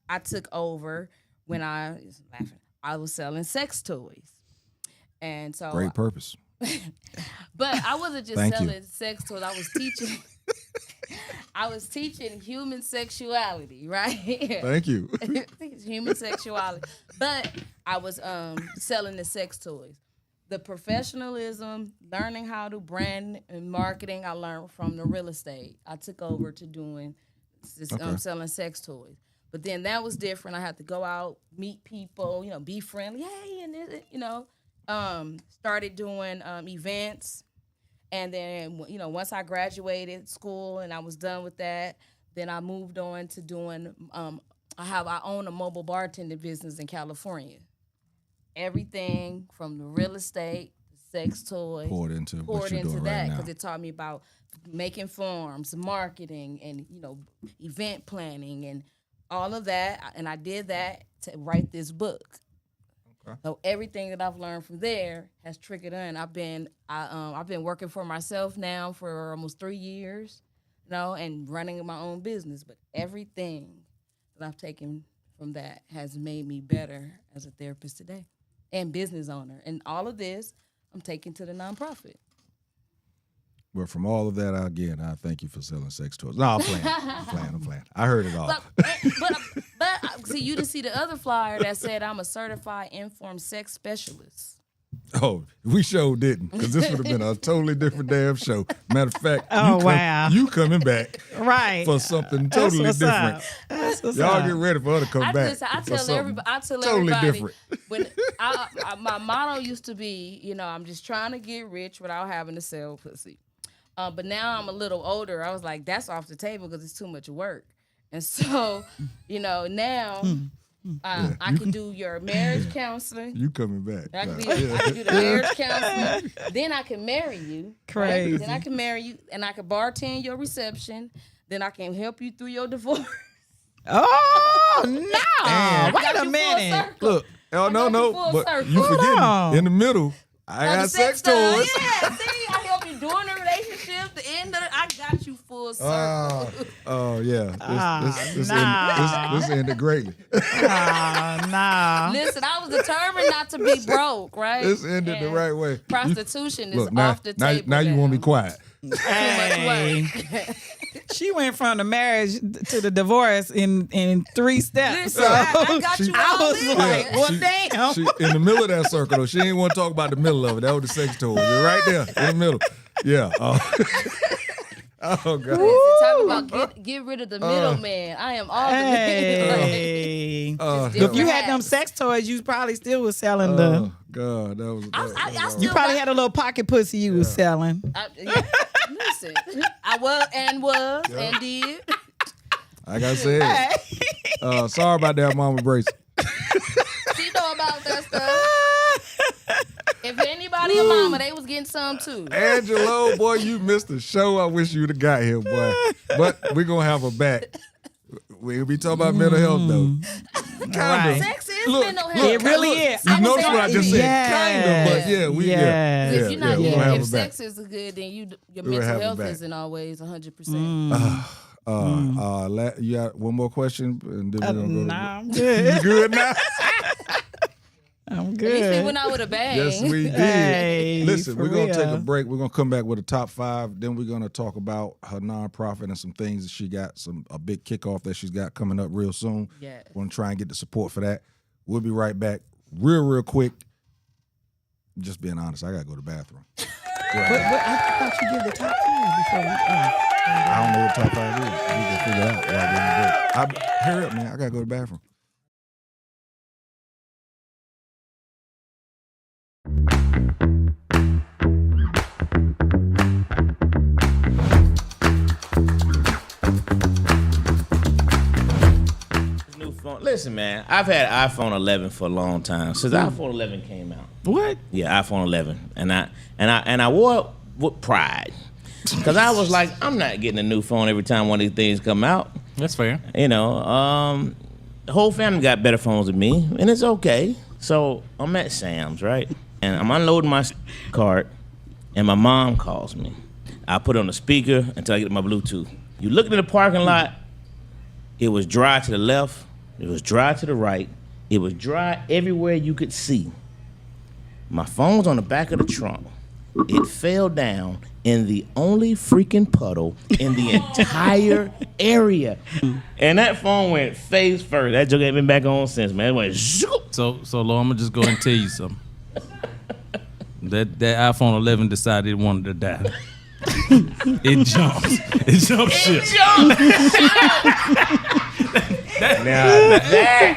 I took over when I was selling sex toys. And so Great purpose. but I wasn't just Thank you. selling sex toys. I was teaching I was teaching human sexuality, right? Thank you. Human sexuality. But I was selling the sex toys. The professionalism, learning how to brand and marketing, I learned from the real estate. I took over to doing selling sex toys. But then that was different. I had to go out, meet people, be friendly. Hey, and started doing events. And then, once I graduated school and I was done with that, then I moved on to doing, I own a mobile bartending business in California. Everything from the real estate, sex toys, Poured into what you're doing that right now. because it taught me about making forms, marketing, and event planning and all of that. And I did that to write this book. Okay. So everything that I've learned from there has trickled in. I've been working for myself now for almost 3 years, and running my own business. But everything that I've taken from that has made me better as a therapist today and business owner. And all of this I'm taking to the nonprofit. Well, from all of that, again, I thank you for selling sex toys. No, I'm playing. I'm playing. I heard it all. But see, you didn't see the other flyer that said I'm a certified informed sex specialist. Oh, we sure didn't, because this would have been a totally different damn show. Matter of fact, wow. you coming back Right. for something totally That's what's different. up. That's what's Y'all up. get ready for her to come back. I for tell something everybody different. when my motto used to be, I'm just trying to get rich without having to sell pussy. But now I'm a little older. I was like, that's off the table because it's too much work. And so, now I can do your marriage counseling. You coming back. I can do the marriage counseling. Then I can marry you. Crazy. Right? Then I can marry you, and I can bartend your reception. Then I can help you through your divorce. Oh, no. And- Wait Got a you full minute. circle. Look, got no, you full but circle. you Hold forgetting on. in the middle. I Oh, got the sex stuff. toys. Yeah, see, I help you during the relationship, the end of it. I got you full circle. Oh yeah. This ended greatly. Nah. Listen, I was determined not to be broke, right? This ended the And right way. Prostitution is Look, now, off the table. now you want to be now. quiet. Hey. She went from the marriage to the divorce in 3 steps. Listen, I got you I all was in. like, well, she- damn. She in the middle of that circle though. She didn't want to talk about the middle of it. That was the sex toy. You're right there in the middle. Yeah. Oh God. Listen, talk about get rid of the middleman. I am all the Hey. Just If you had different them hats. sex toys, you probably still was selling Oh the. God, that was. I still You probably got- had a little pocket pussy you was selling. Listen, I was and did. Like I said, sorry about that, Mama Brace. She know about that stuff. If anybody a mama, they was getting some too. Angelo, boy, you missed the show. I wish you'd have got here, boy. But we're gonna have her back. We'll be talking about mental health though. Right. Sex is Look, mental look, health. It really is. You notice what I just said? Yes. Kinda, but yeah, Yes. If you're not, we're gonna have if her back. sex is good, then your We'll have mental her health back. isn't always 100%. You got one more question, and then we're gonna go. Nah, I'm You good. good now? I'm At least we good. went out with a bang. Yes, we did. Hey, Listen, for we're going to take a real. break. We're going to come back with a top 5. Then we're going to talk about her nonprofit and some things that she got, a big kickoff that she's got coming up real soon. Yes. We're going to try and get the support for that. We'll be right back real quick. Just being honest, I got to go to the bathroom. But I thought you did the top 5 before we. I don't know what top 5 is. We can figure it out while we're in the break. Hurry up, man. I got to go to the bathroom. New phone. Listen, man, I've had iPhone 11 for a long time since iPhone 11 came out. What? Yeah, iPhone 11, and I wore it with pride because I was like, I'm not getting a new phone every time one of these things come out. That's fair. The whole family got better phones than me, and it's okay. So I'm at Sam's, right? And I'm unloading my cart, and my mom calls me. I put on the speaker until I get my Bluetooth. You look in the parking lot, it was dry to the left, it was dry to the right, it was dry everywhere you could see. My phone's on the back of the trunk. It fell down in the only freaking puddle in the entire area. And that phone went face first. That joke ain't been back on since, man. It went zoop. So Lo, I'm gonna just go and tell you something. That iPhone 11 decided it wanted to die. It jumped. It jumped ship.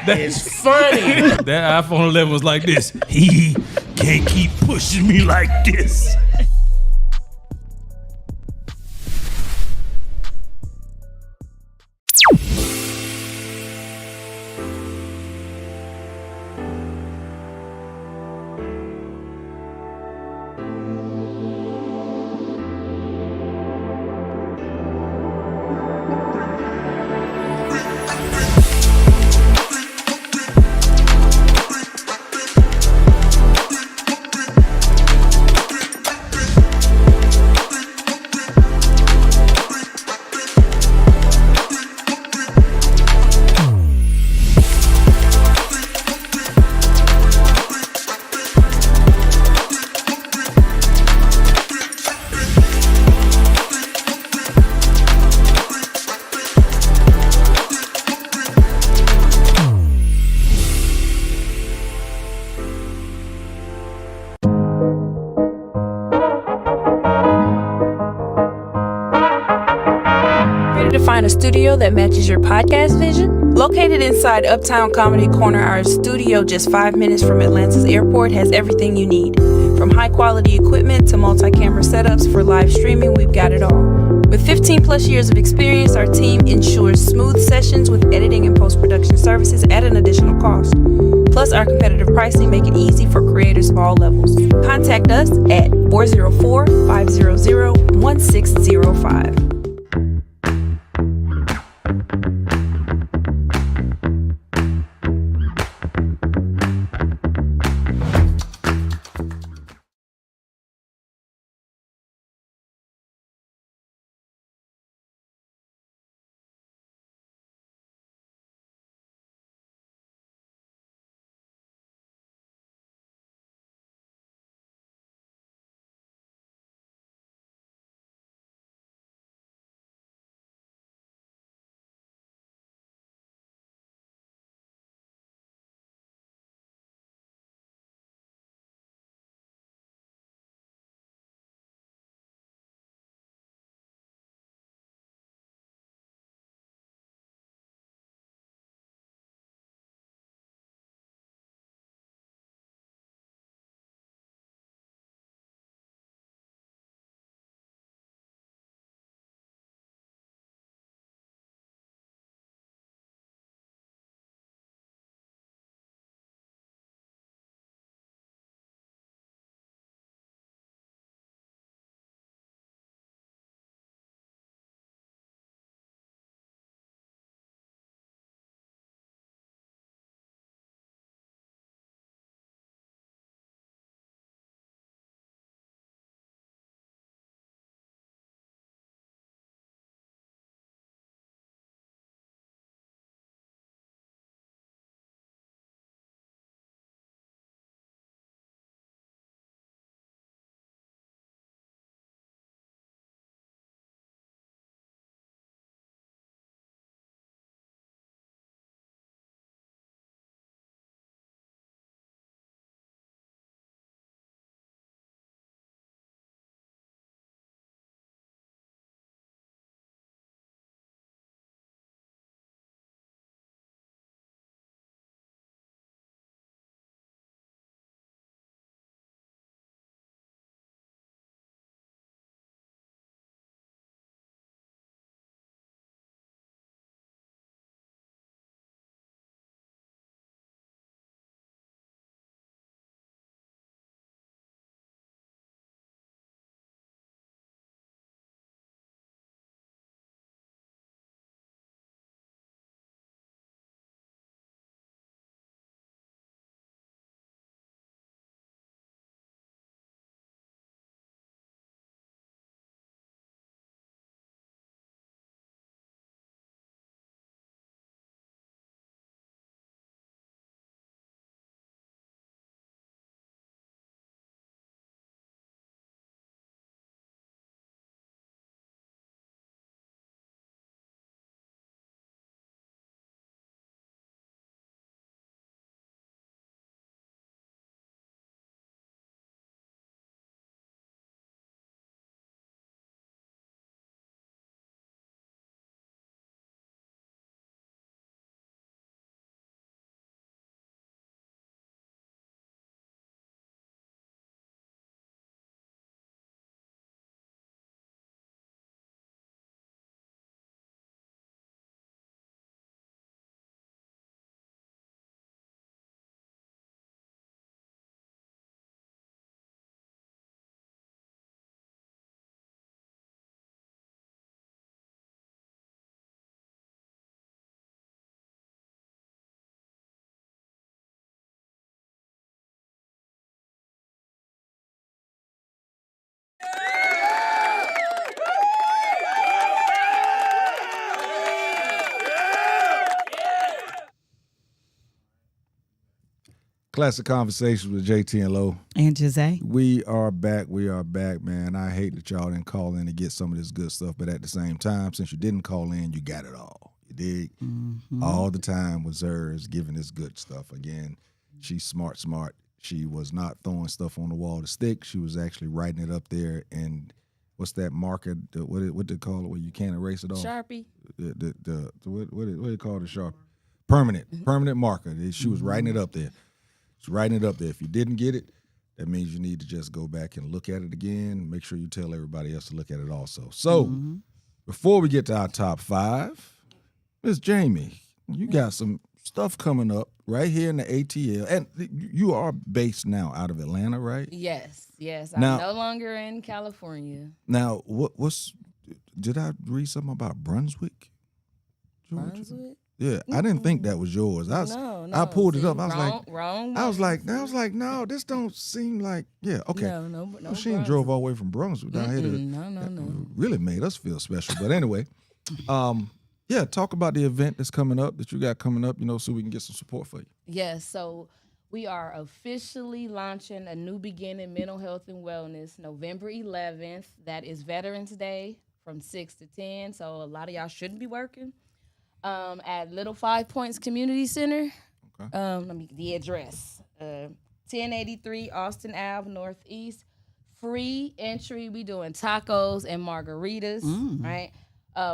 That is funny. That iPhone 11 was like this. He can't keep pushing me like this. Ready to find a studio that matches your podcast vision? Located inside Uptown Comedy Corner, our studio just 5 minutes from Atlanta's airport has everything you need. From high-quality equipment to multi-camera setups for live streaming, we've got it all. With 15 plus years of experience, our team ensures smooth sessions with editing and post-production services at an additional cost. Plus, our competitive pricing make it easy for creators of all levels. Contact us at 404-500-1605. Classic Conversations with Jae Tea and Lo. And Jae. We are back, man. I hate that y'all didn't call in to get some of this good stuff, but at the same time, since you didn't call in, you got it all. You dig? All the time was hers giving this good stuff. Again, she's smart. She was not throwing stuff on the wall to stick. She was actually writing it up there. And what's that marker? What they call it where you can't erase it off? Sharpie. What do they call it? Sharp. Permanent marker. She was writing it up there. She's writing it up there. If you didn't get it, that means you need to just go back and look at it again. Make sure you tell everybody else to look at it also. So before we get to our top 5, Miss Jamie, you got some stuff coming up right here in the ATL. And you are based now out of Atlanta, right? Yes. Now- I'm no longer in California. Now, did I read something about Brunswick? Georgia? Brunswick? Yeah, I didn't think that was yours. No. I pulled it See, up. I was wrong. like, no, this don't seem like. Yeah, okay. No. Well, she ain't drove all the way from Brunswick down here. No. Really made us feel special. But anyway, yeah, talk about the event that's coming up that you got coming up. So we can get some support for you. Yes, so we are officially launching a new beginning mental health and wellness November 11th. That is Veterans Day from 6 to 10. So a lot of y'all shouldn't be working. At Little 5 Points Community Center. Okay. Let me get the address. 1083 Austin Ave Northeast. Free entry. We doing tacos and margaritas, right?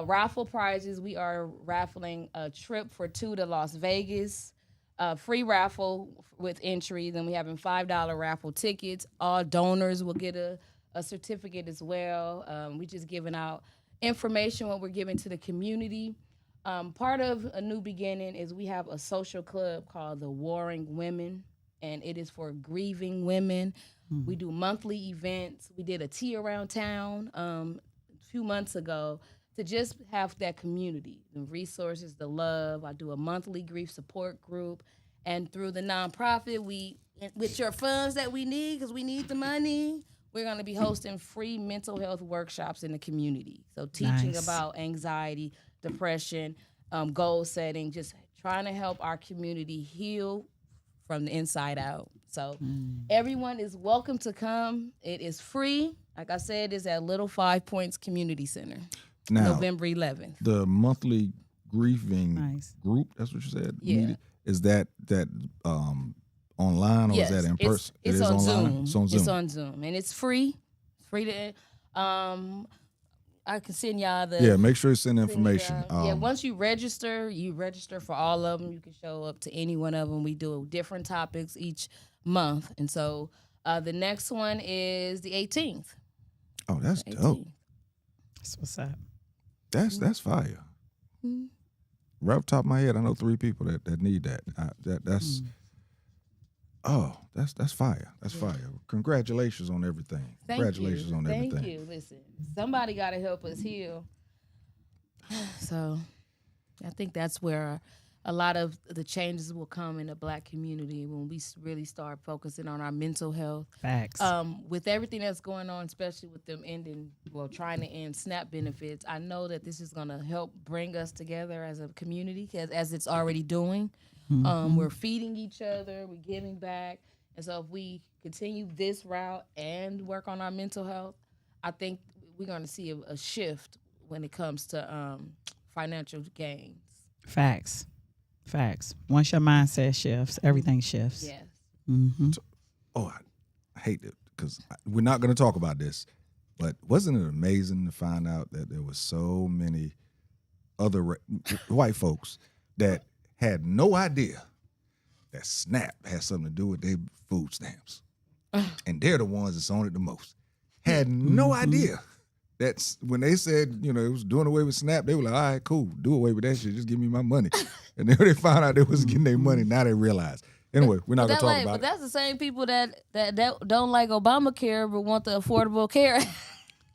Raffle prizes. We are raffling a trip for 2 to Las Vegas. Free raffle with entry. Then we having $5 raffle tickets. All donors will get a certificate as well. We just giving out information, what we're giving to the community. Part of a new beginning is we have a social club called the Warring Women, and it is for grieving women. We do monthly events. We did a tea around town a few months ago to just have that community, the resources, the love. I do a monthly grief support group, and through the nonprofit, with your funds that we need, because we need the money, we're going to be hosting free mental health workshops in the community. So teaching about anxiety, depression, goal setting, just trying to help our community heal from the inside out. So everyone is welcome to come. It is free. Like I said, it's at Little 5 Points Community Center, Now, November 11th. The monthly grieving group, that's what you said? Yeah. Is that online or Yes, is that in person? It's It is on online? Zoom. It's on Zoom. It's on Zoom, and it's free. Free to. I can send y'all the. Yeah, make sure you send information. Once you register for all of them. You can show up to any one of them. We do different topics each month, and so the next one is the 18th. Oh, that's dope. That's what's up. That's fire. Right off the top of my head, I know 3 people that need that. That's that's fire. That's fire. Congratulations on everything. Congratulations on everything. Thank you. Listen, somebody got to help us heal. So, I think that's where a lot of the changes will come in the Black community when we really start focusing on our mental health. Facts. With everything that's going on, especially with them trying to end SNAP benefits, I know that this is going to help bring us together as a community, as it's already doing. We're feeding each other, we're giving back. And so if we continue this route and work on our mental health, I think we're going to see a shift when it comes to financial gains. Facts. Once your mindset shifts, everything shifts. Yes. I hate it because we're not going to talk about this, but wasn't it amazing to find out that there were so many other white folks that had no idea that SNAP has something to do with their food stamps. And they're the ones that's on it the most. Had no idea. That's when they said, it was doing away with SNAP, they were like, all right, cool, do away with that shit, just give me my money. And then when they found out they was getting their money, now they realized. Anyway, we're not going to talk about it. But that's the same people that don't like Obamacare but want the Affordable Care.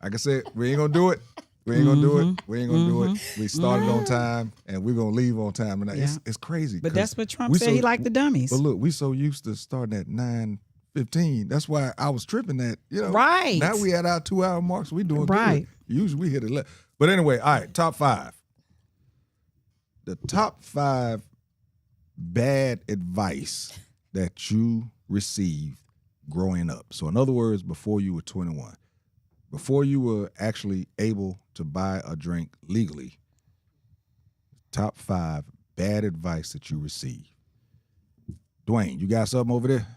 Like I said, we ain't going to do it. We ain't gonna do it. We ain't gonna do it. We started on time, and we're gonna leave on time. And it's crazy. But that's what Trump said. He liked the dummies. But look, we so used to starting at 9:15. That's why I was tripping that. Right. Now we at our 2-hour marks. We doing right. Good. Usually we hit 11. But anyway, all right. Top 5. The top 5 bad advice that you received growing up. So in other words, before you were 21, before you were actually able to buy a drink legally, top 5 bad advice that you received. Dwayne, you got something over there?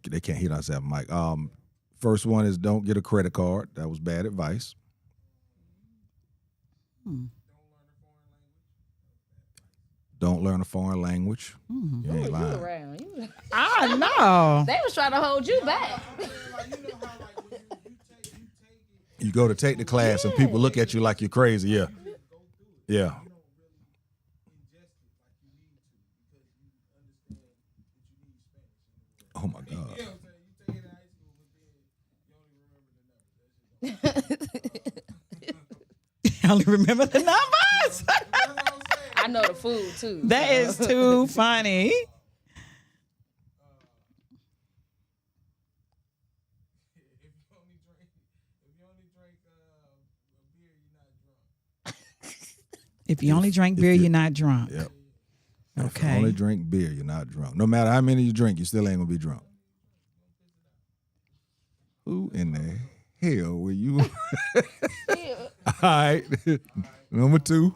They can't hear us at mic. First one is don't get a credit card. That was bad advice. Don't learn a foreign language. You ain't You lying. around. You, I know. they was trying to hold you back. You go to take the class and people look at you like you're crazy. Yeah. Yeah. Oh my God. I only remember the numbers. I know the food too. That is too funny. If you only drink beer, you're not drunk. Yep. If you Okay. only drink beer, you're not drunk. No matter how many you drink, you still ain't gonna be drunk. Who in the hell were you? All right. Number 2.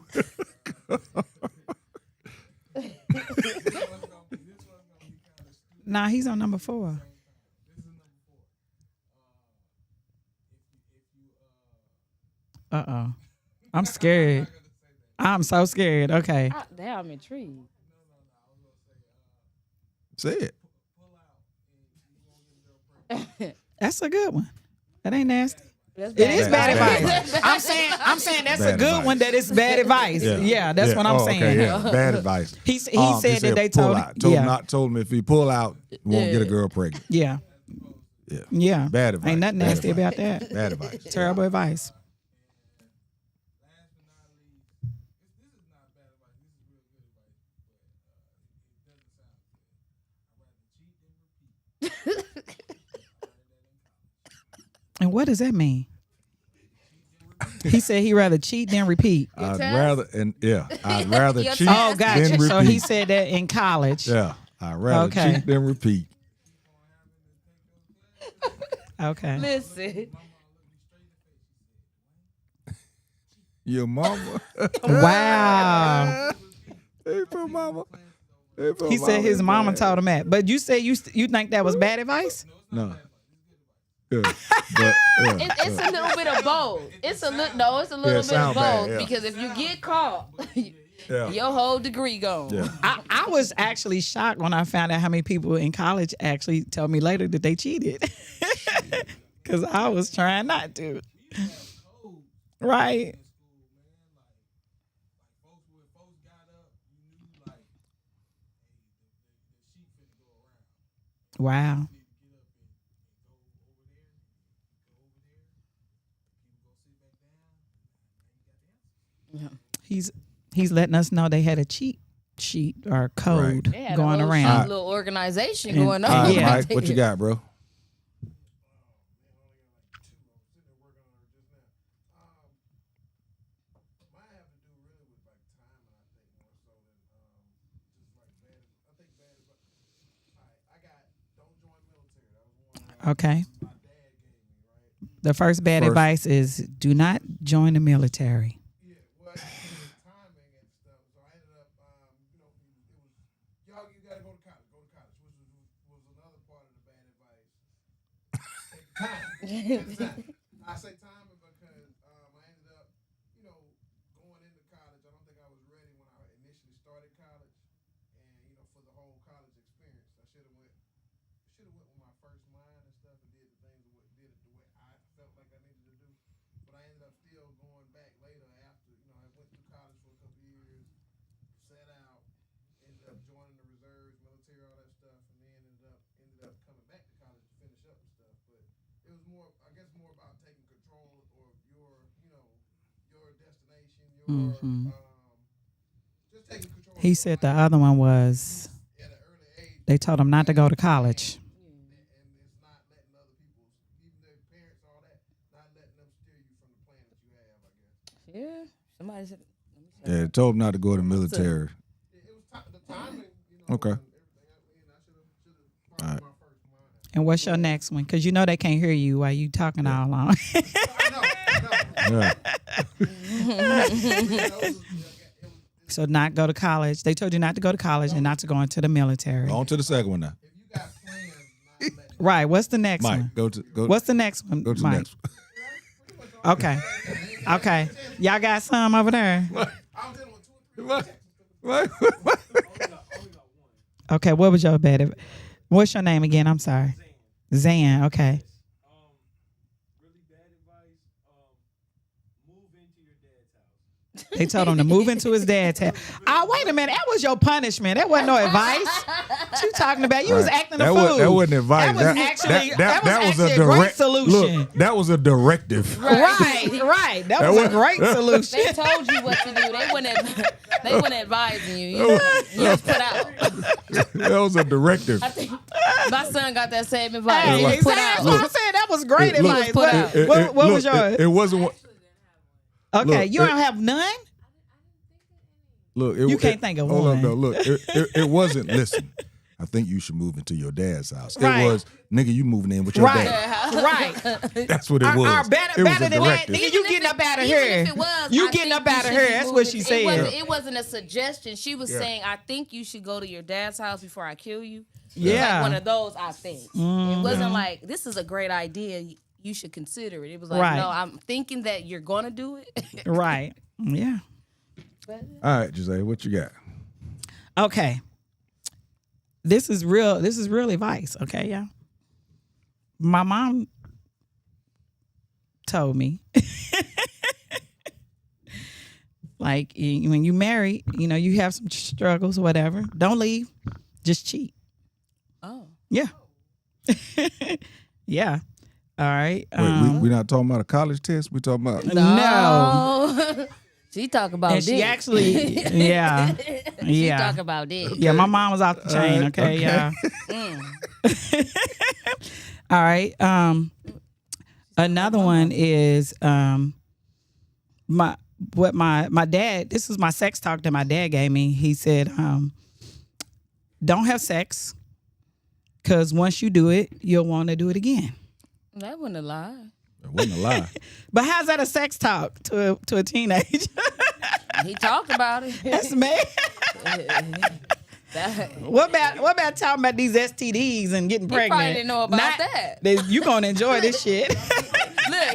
Nah, he's on number 4. Uh-oh. I'm scared. I'm so scared. Okay. Damn, I'm intrigued. Say it. That's a good one. That ain't nasty. That's It is bad Bad advice. I'm saying that's Bad a good advice. one that is bad advice. Yeah, that's what I'm Oh, saying. Okay, yeah. Bad advice. He said that they pull told out. yeah. Told him if he pull out, won't get a girl pregnant. Yeah. Yeah. Yeah. Bad advice. Ain't nothing Bad nasty advice. about that. Bad advice. Terrible advice. And what does that mean? He said he'd rather cheat than repeat. I'd test? rather Your cheat test? Oh, than gotcha. repeat. So he said that in college. Yeah, I'd rather Okay. cheat than repeat. Okay. Listen. Your mama. Wow. Hey, for mama. Hey, for He said his mama man. told him that. But you said you think that was bad advice? No. Yeah, but, yeah, It's a little bit of both. It's a little it bit of sound bad, both yeah. because if you get caught, yeah. your whole degree gone. Yeah. I was actually shocked when I found out how many people in college actually told me later that they cheated. Because I was trying not to. Right. Wow. He's letting us know they had a cheat sheet or code They had going a whole around. little organization And- going All on. right, Yeah. Mike, what you got, bro? Okay. The first bad First. advice is do not join the military. I say timing because I ended up, going into college. I don't think I was ready when I initially started college, and for the whole college experience, I should have went with my first mind and stuff, and did the things did it the way I felt like I needed to do. But I ended up still going back later after, I went through college for a couple years, sat out, ended up joining the reserves, military, all that stuff, and then ended up coming back to college to finish up and stuff. But it was more about taking control of your destination, just taking control. He said the other one was At an early age, they told him not to go to college. and it's not letting other Yeah. Somebody said. Yeah, told him not to go to the military. Okay. All right. And what's your next one? Because you know they can't hear you while you talking all along. Yeah. So not go to college. They told you not to go to college and not to go into the military. On to the second one now. Right. What's the next Mike, one? go to. What's the next one, Go to Mike? the next one. Okay. Okay. Y'all got some over there. Okay. What was your bad? What's your name again? I'm sorry. Zan. Okay. They told him to move into his dad's house. Oh, wait a minute. That was your punishment. That wasn't no advice. What you talking about? You was acting a fool. That wasn't advice. That was actually a great direct solution. Look, that was a directive. Right. That was a great solution. They told you what to do. They weren't advising you. You just put out. That was a directive. I think my son got that same advice. He Hey, was put that's out. what I said. That was great Look, advice. put out. What was yours? It wasn't what. Okay, look, you don't have none? Look, You can't think of hold one. up, no, look, it wasn't. Listen, I think you should move into your dad's house. Right. It was, nigga, you moving in with your dad. Right. That's what it was. Better It was a than that, directive. nigga, you getting up out of Even here. if it was, You I getting think up out of you should here. be That's what moving. she said. It wasn't a suggestion. She was saying, I think you should go to your dad's house before I kill you. Yeah. Like one of those, I think. It wasn't like, this is a great idea. You should consider it. It was like, Right. no, I'm thinking that you're going to do it. Right. Yeah. All right, Jose, what you got? Okay. This is real advice, okay, y'all? My mom told me, like, when you marry, you have some struggles or whatever. Don't leave. Just cheat. Oh. Yeah. Yeah. All right. Wait, we're not talking about a college test. We're talking about. No. She talk about And dick. she actually, yeah. She Yeah. talk about dick. Yeah, my mom was off the chain, okay, yeah. All right. Another one is my dad, this is my sex talk that my dad gave me. He said, don't have sex, because once you do it, you'll want to do it again. That wasn't a lie. It wasn't a lie. But how's that a sex talk to a teenager? He talked about it. That's me. What about talking about these STDs and getting pregnant? probably didn't know about that. You gonna enjoy this shit. Look,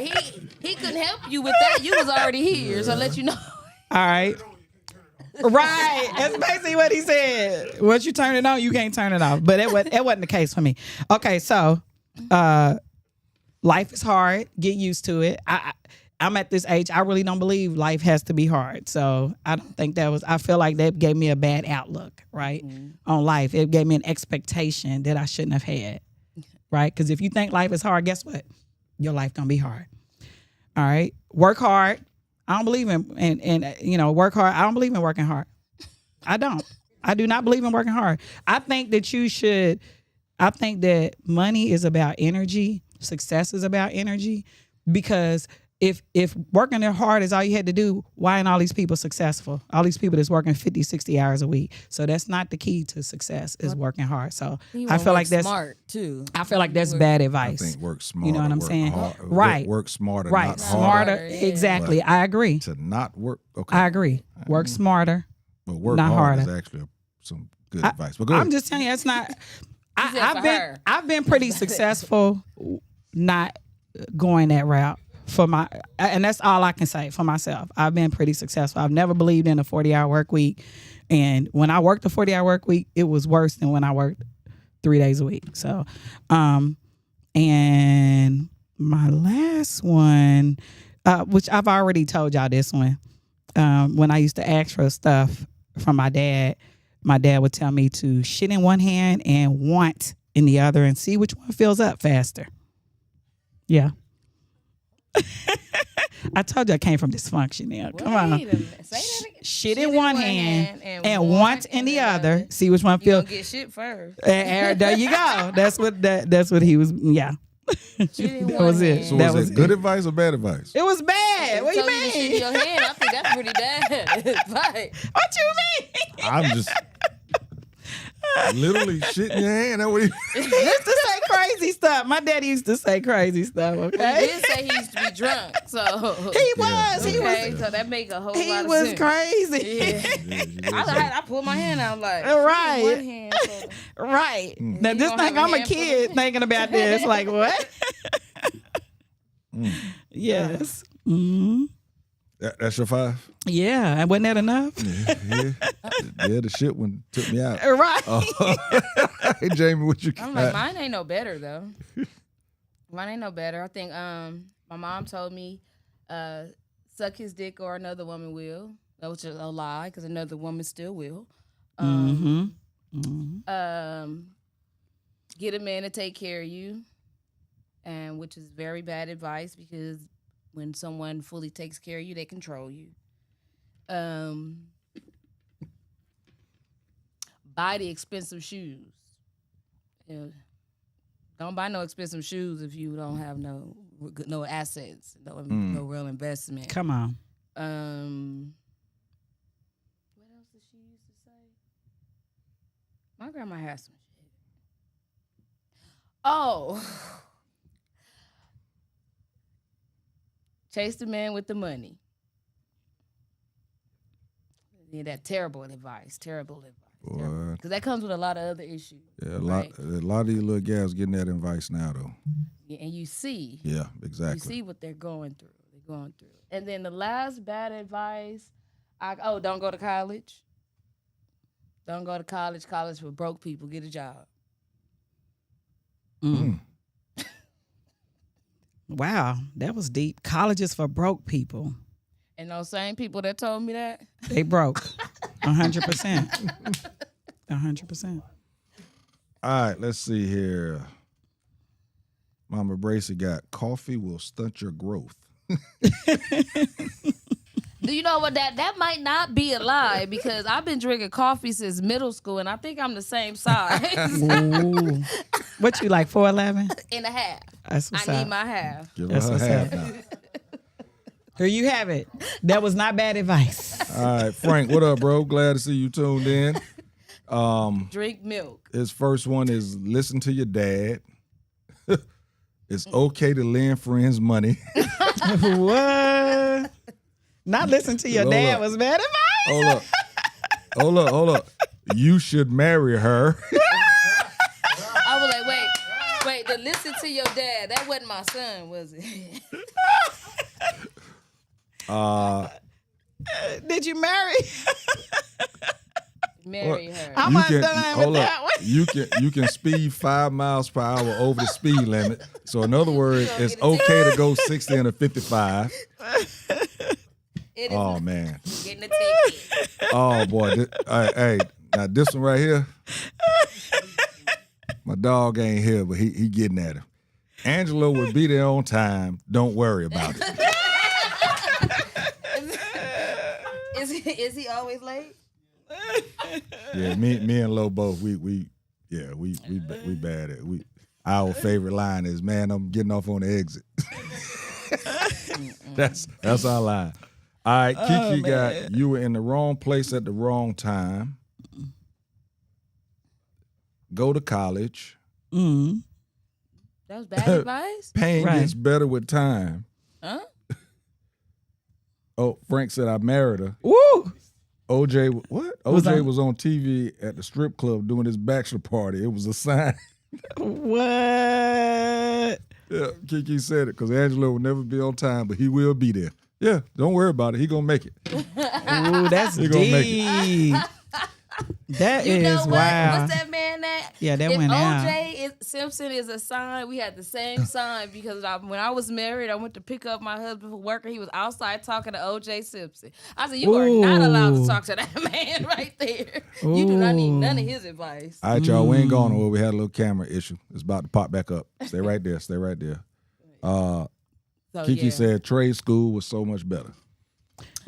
he couldn't help you with that. You was already here, so I'll let you know. All right. Right. That's basically what he said. Once you turn it on, you can't turn it off. But it wasn't the case for me. Okay, so life is hard. Get used to it. I'm at this age, I really don't believe life has to be hard. So I don't think I feel like that gave me a bad outlook, right, on life. It gave me an expectation that I shouldn't have had, right? Because if you think life is hard, guess what? Your life gonna be hard. All right? Work hard. I don't believe in work hard. I don't believe in working hard. I don't. I do not believe in working hard. I think that money is about energy. Success is about energy. Because if working hard is all you had to do, why aren't all these people successful? All these people that's working 50, 60 hours a week. So that's not the key to success, is working hard. So I feel like that's smart too. I feel like that's bad I advice. think work smarter. You know what I'm work saying? hard- Right. Work smarter, Right. not Smarter. harder. Exactly. But I agree. To not work. Okay. I agree. Work smarter. But work not hard harder. is actually some good advice. But go ahead. I'm just telling you, it's not. said I've been pretty successful not going that route and that's all I can say for myself. I've been pretty successful. I've never believed in a 40-hour work week, and when I worked a 40-hour work week, it was worse than when I worked 3 days a week. So, and my last one, which I've already told y'all this one, when I used to ask for stuff from my dad would tell me to shit in one hand and want in the other and see which one fills up faster. Yeah. I told you I came from dysfunction now. Come on. Wait a minute. Say that again. Shit in one hand and want in the other. See which one You feels. gonna get shit first. There you go. That's what he was. Yeah. Shit in That one was it. hand. So That was was it good it. advice or bad advice? It was bad. What you Tell you to shit in mean? your hand. I think that's pretty bad. Right. What you mean? I'm just literally shit in your hand. That what he, He used to say crazy stuff. My daddy used to say crazy stuff. He Okay. did say he used to be drunk. So He was. He okay, was. so that make a whole He lot of was sense. crazy. Yeah. I pulled my hand out like Right. one hand. So Right. Now You just gonna think have a I'm a handful of kid it? thinking about this. Like what? Yes. Hmm. that's your 5? Yeah. And wasn't that enough? Yeah, the shit one took me out. Right. Hey, Jamie, what you I'm got? like, mine ain't no better though. Mine ain't no better. I think my mom told me suck his dick or another woman will. That was just a lie because another woman still will. Get a man to take care of you, and which is very bad advice because when someone fully takes care of you, they control you. Buy the expensive shoes. Yeah. Don't buy no expensive shoes if you don't have no assets, no real investment. Come on. What else did she used to say? My grandma has some shit. Oh. Chase the man with the money. Yeah, that terrible advice. Boy. Because that comes with a lot of other issues. Yeah, right? a lot of these little gals getting that advice now, though. Yeah, and you see. Yeah, You exactly. see what they're going through. And then the last bad advice, don't go to college. Don't go to college. College for broke people. Get a job. Wow. That was deep. Colleges for broke people. And those same people that told me that, They broke. 100%. 100%. All right, let's see here. Mama Bracy got coffee will stunt your growth. do you know what that might not be a lie because I've been drinking coffee since middle school and I think I'm the same size Ooh. What you like, 4'11"? and a half. That's what's I up. need my half. Give That's her what's half up. now. There you have it. That was not bad advice. All right, Frank, what up, bro? Glad to see you tuned in. Drink milk. His first one is listen to your dad. It's okay to lend friends money. What? Not listen to your Hold dad up. was bad advice. Hold up. You should marry her. I was like, wait, to listen to your dad. That wasn't my son, was it? Did you marry? Marry her. I'm You undone with that one. You can speed 5 miles per hour over the speed limit. So in other words, gonna it's get a okay to go 60 and a 55. It is Oh not man. getting a ticket. Oh boy. Hey, now this one right here. My dog ain't here, but he getting at him. Angelo would be there on time. Don't worry about it. Is he always late? Yeah, me and Lo both. We bad at it. Our favorite line is, "Man, I'm getting off on the exit." That's our line. All right, Kiki got you were in the wrong place at the wrong time. Go to college. Mm. That was bad advice? Pain Right. gets better with time. Huh? Oh, Frank said I married her. Woo! OJ, what? Was OJ on- was on TV at the strip club doing his bachelor party. It was a sign. What? Yeah, Kiki said it because Angelo will never be on time, but he will be there. Yeah, don't worry about it. He gonna make it. Ooh, that's You gonna make deep. That You is know what? wow. What's that man that? Yeah, that if went out. OJ Simpson is a sign, we had the same sign because when I was married, I went to pick up my husband from work and he was outside talking to OJ Simpson. I said, you are not allowed to Ooh. talk to that man right there. You do not need none of his advice. All right, y'all, we ain't going nowhere. We had a little camera issue. It's about to pop back up. Stay right there. Stay right there. So, Kiki yeah. said trade school was so much better.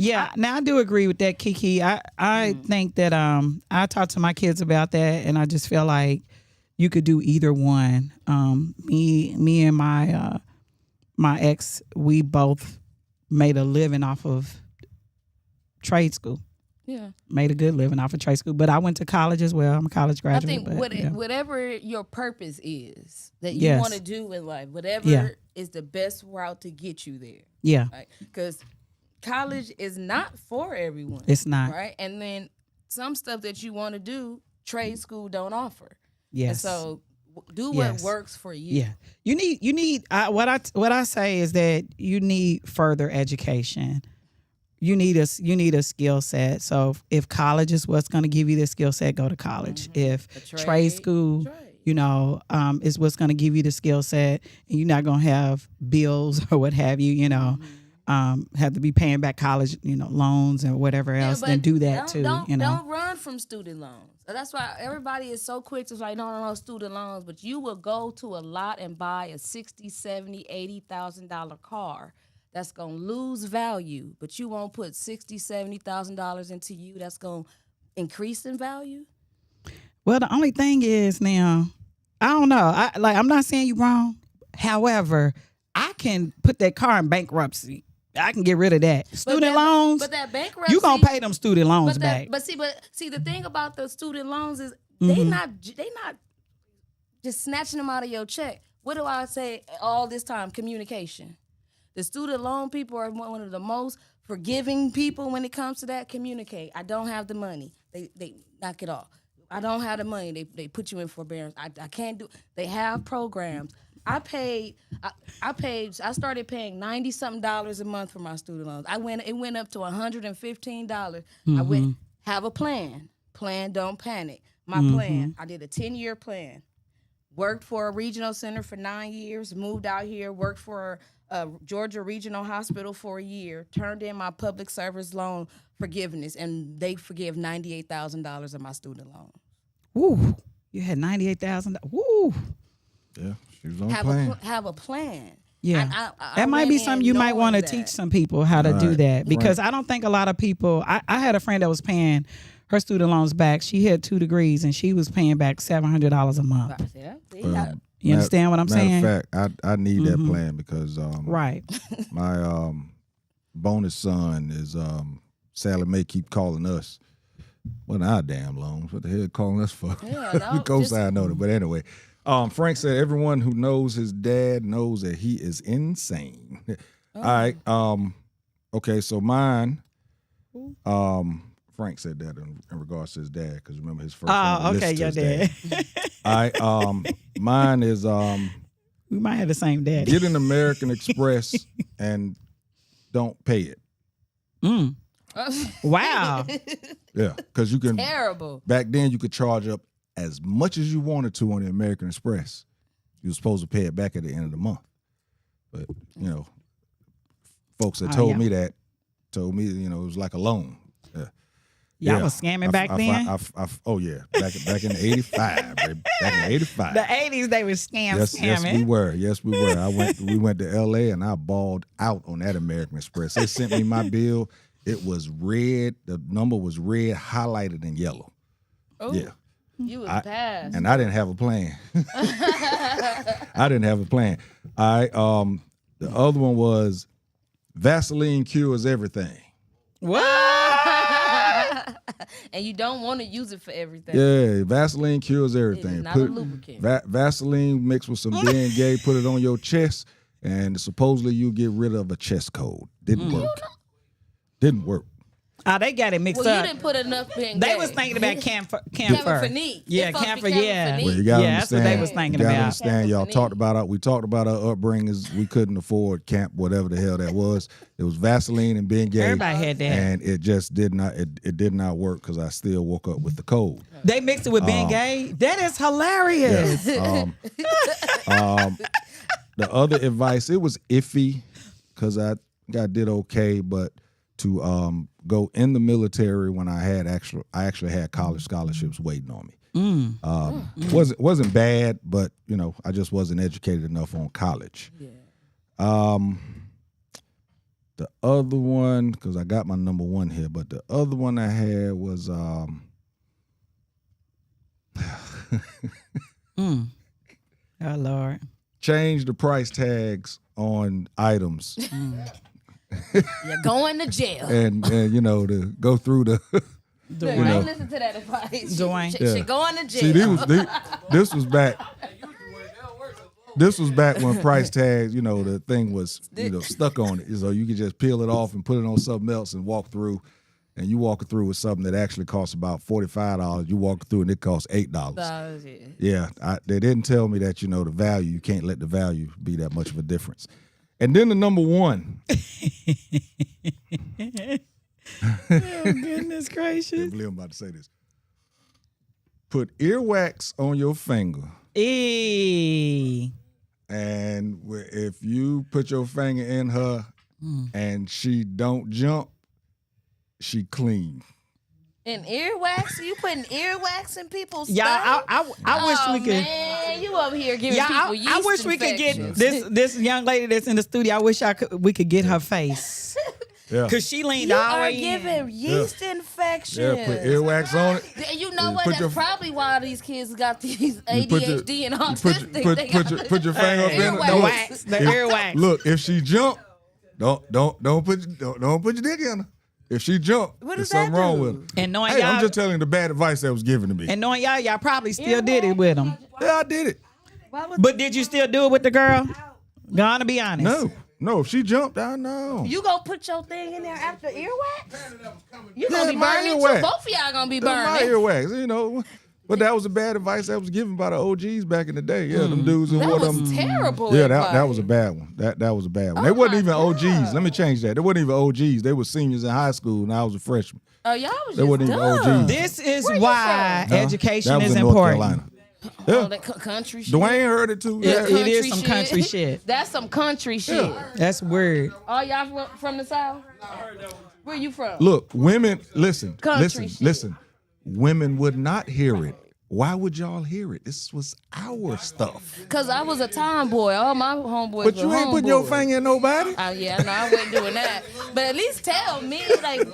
Yeah, now I do agree with that, Kiki. I think that I talk to my kids about that, and I just feel like, you could do either one. Me and my ex, we both made a living off of trade school. Yeah. Made a good living off of trade school, but I went to college as well. I'm a college I graduate. think whatever your purpose is that you Yes. want to do in life, whatever is the best route to get you there. Yeah, Because college is not for everyone. it's not. Right? And then some stuff that you want to do, trade school don't offer. Yes. And so do what Yes. works for you. Yeah, you need. What I say is that you need further education. You need a skill set. So if college is what's going to give you the skill set, go to college. If A trade school, is what's going to give you the skill set, and you're not going to have bills or what have you, have to be paying back college, loans and whatever else, then do that too. Don't run from student loans. That's why everybody is so quick to like, no, student loans. But you will go to a lot and buy a $60,000, $70,000, $80,000 car that's gonna lose value, but you won't put $60,000, $70,000 into you. That's gonna increase in value. Well, the only thing is now, I don't know. I'm not saying you're wrong. However, I can put that car in bankruptcy. I can get rid of that. Student loans. But that bankruptcy, you gonna pay them student loans back. But see, the thing about the student loans is Mm-hmm. they not just snatching them out of your check. What do I say all this time? Communication. The student loan people are one of the most forgiving people when it comes to that. Communicate. I don't have the money. They knock it off. I don't have the money. They put you in forbearance. I can't do. They have programs. I started paying $90-something a month for my student loans. It went up to $115. Mm-hmm. I went, have a plan. Plan, don't panic. My plan. I did a 10-year plan. Worked for a regional center for 9 years. Moved out here. Worked for Georgia Regional Hospital for a year. Turned in my public service loan forgiveness, and they forgive $98,000 of my student loan. Ooh, you had $98,000. Ooh. Yeah, she was on plan. Have a plan. Yeah, I that might be went in something you might want to knowing teach that. some people how to do Right. that, because I don't think a lot of people. I had a friend that was paying her student loans back. She had 2 degrees and she was paying back $700 a month. Yeah, You understand what I'm saying? Matter of fact, I need that plan because Right. my bonus son is Sally Mae keep calling us. Well, our damn loans. What the hell calling us for? Yeah, The no, cosign noted. But anyway, Frank said everyone who knows his dad knows that he is insane. All right. Okay, so mine. Frank said that in regards to his dad, because remember his first. Oh, okay, your dad. All right. Mine is We might have the same daddy. get an American Express and don't pay it. Wow. Yeah, because you can. terrible. Back then, you could charge up as much as you wanted to on the American Express. You were supposed to pay it back at the end of the month. But, folks that told me that, told me, it was like a loan. Y'all was scamming back then? Oh, yeah. Back in the 85, baby. Back in the 85. The 80s, they were scamming. Yes, we were. Yes, we were. We went to L.A. and I balled out on that American Express. They sent me my bill. It was red. The number was red, highlighted in yellow. Oh, Yeah. you was passed. And I didn't have a plan. I didn't have a plan. All right. The other one was Vaseline cures everything. And you don't want to use it for everything. Yeah, Vaseline cures everything. not a lubricant. Vaseline mixed with some Ben-Gay, put it on your chest, and supposedly you get rid of a chest cold. Didn't work. Didn't work. Oh, they got it mixed Well, you up. didn't put enough in. They was thinking about camphor. Camphor. Yeah, It's supposed to camphor. be Yeah. camphor. Well, you gotta Yeah, that's what understand. they was thinking you gotta about. understand. Y'all Camphor. we talked about our upbringings. We couldn't afford camp, whatever the hell that was. It was Vaseline and Ben-Gay. Everybody had that. And it just did not. It did not work because I still woke up with the cold. They mixed it with Ben Gay. That is hilarious. The other advice, it was iffy because I did okay, but to go in the military when I actually had college scholarships waiting on me. Wasn't bad, but I just wasn't educated enough on college. Yeah. The other one, because I got my number one here, but the other one I had was Oh Lord. Change the price tags on items, You're going to jail. and to go through the. Look, Dwayne. don't listen to that advice. Dwayne. She going to jail. See, this was back. This was back when price tags, the thing was, stuck on it. So you could just peel it off and put it on something else and walk through. And you walk through with something that actually costs about $45. You walk through and it costs $8. Yeah, they didn't tell me that, the value, you can't let the value be that much of a difference. And then the number one. Oh, goodness I gracious. can't believe I'm about to say this. Put earwax on your finger. And if you put your finger in her and she don't jump, she clean. And earwax? You putting earwax in people's Yeah, stuff? I wish we could. Man, you over here giving people yeast I wish we could get infections. this young lady that's in the studio. I wish we could get her face. Yeah. Cause she leaned You all the are way in. giving yeast infections. Yeah, put earwax on it. You know Yeah, what? put That's your- probably why these kids got these You ADHD and autistic. They got put your finger up in it. The Earwax. wax, the earwax. Look, if she jump, don't put your dick in her. If she jump, What there's does that something wrong do? with her. And knowing Hey, y'all, I'm just telling you the bad advice that was given to me. and knowing y'all probably still did it with them. Yeah, I did it. But did you still do it with the girl? Gonna be honest. No. If she jumped, I know. You gonna put your thing in there after earwax? You gonna Yeah, be my burning earwax. too. Both of y'all gonna be That's my burning. earwax, But that was a bad advice that was given by the OGs back in the day. Yeah, them dudes who That wore was them. terrible. Yeah, advice. that was a bad one. That was a bad one. They Oh wasn't my even OGs. God. Let me change that. They wasn't even OGs. They were seniors in high school, and I was a freshman. Oh, y'all was They just wasn't even dumb. OGs. This is Where you why from? education That was is in North important. Carolina. Oh, Yeah, that country shit. Dwayne heard it too. It- Yeah. it is some country shit. That's some country shit. That's weird. All y'all from the South? Where you from? Look, women, listen. Country shit. Women would not hear it. Why would y'all hear it? This was our stuff. Because I was a tomboy. All my homeboys But were you ain't putting your homeboys. finger in nobody. Yeah, no, I wasn't doing that. But at least tell me, like,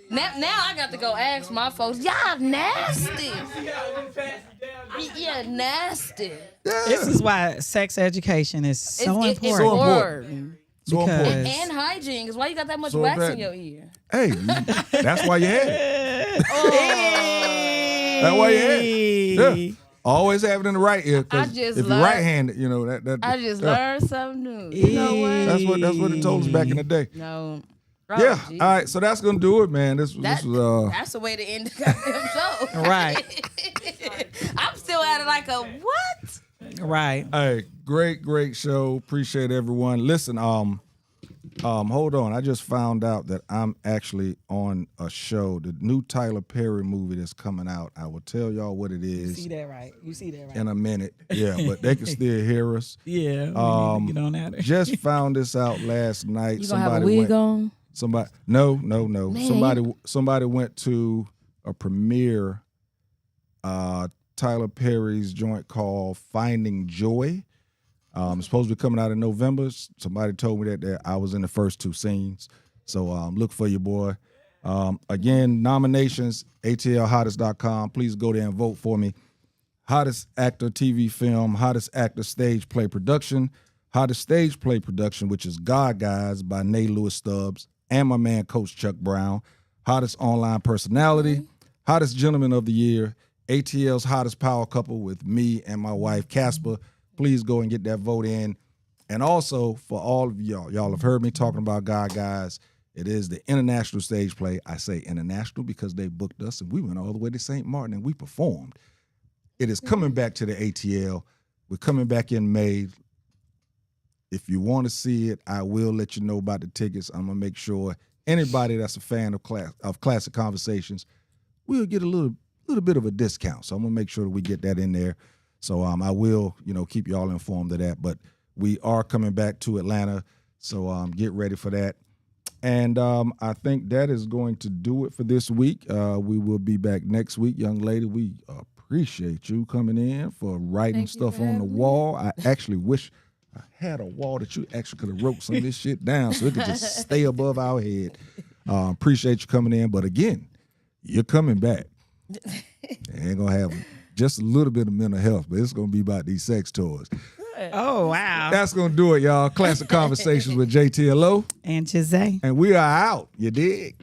now I got to go ask my folks, y'all nasty. Yeah, nasty. This is why sex education is so It's important. So important. So Because- important. And hygiene, because why you got that much So wax bad. in your ear? Hey, that's why you had it. Hey. That's why you had it. Yeah. Always have it in the right ear. 'Cause I just if you're learned- right-handed, that. I just yeah. learned something new. You know what? That's what it told us back in the day. No. Yeah. Oh, geez. All right. So that's gonna do it, man. This was. That's the way to end the goddamn show. Right. I'm still at it like a what? Right. Hey, great show. Appreciate everyone. Listen, hold on. I just found out that I'm actually on a show, the new Tyler Perry movie that's coming out. I will tell y'all what it You is see that right. You see that right. in a minute. Yeah, but they can still hear us. Yeah. We need to get on that. Just found this out last night. You gonna have a wig on? No. Man. Somebody went to a premiere. Tyler Perry's joint called Finding Joy. It's supposed to be coming out in November. Somebody told me that I was in the first two scenes. So look for your boy. Again, nominations, atlhottest.com. Please go there and vote for me. Hottest actor TV film, hottest actor stage play production, hottest stage play production, which is God Guys by Nay Lewis Stubbs and my man Coach Chuck Brown. Hottest online personality, hottest gentleman of the year, ATL's hottest power couple with me and my wife Casper. Please go and get that vote in. And also for all of y'all have heard me talking about God Guys. It is the international stage play. I say international because they booked us and we went all the way to St. Martin and we performed. It is coming back to the ATL. We're coming back in May. If you want to see it, I will let you know about the tickets. I'm going to make sure anybody that's a fan of Classic Konversations, we'll get a little bit of a discount. So I'm going to make sure that we get that in there. So I will, keep y'all informed of that. But we are coming back to Atlanta. So get ready for that. And I think that is going to do it for this week. We will be back next week, young lady. We appreciate you coming in for writing stuff on the wall. I actually wish I had a wall that you actually could have wrote some of this shit down so it could just stay above our head. Appreciate you coming in. But again, you're coming back. Ain't gonna have just a little bit of mental health, but it's gonna be about these sex toys. Oh, wow. That's gonna do it, y'all. Classic Conversations with Jae Tea Lo. And Jae. And we are out. You dig?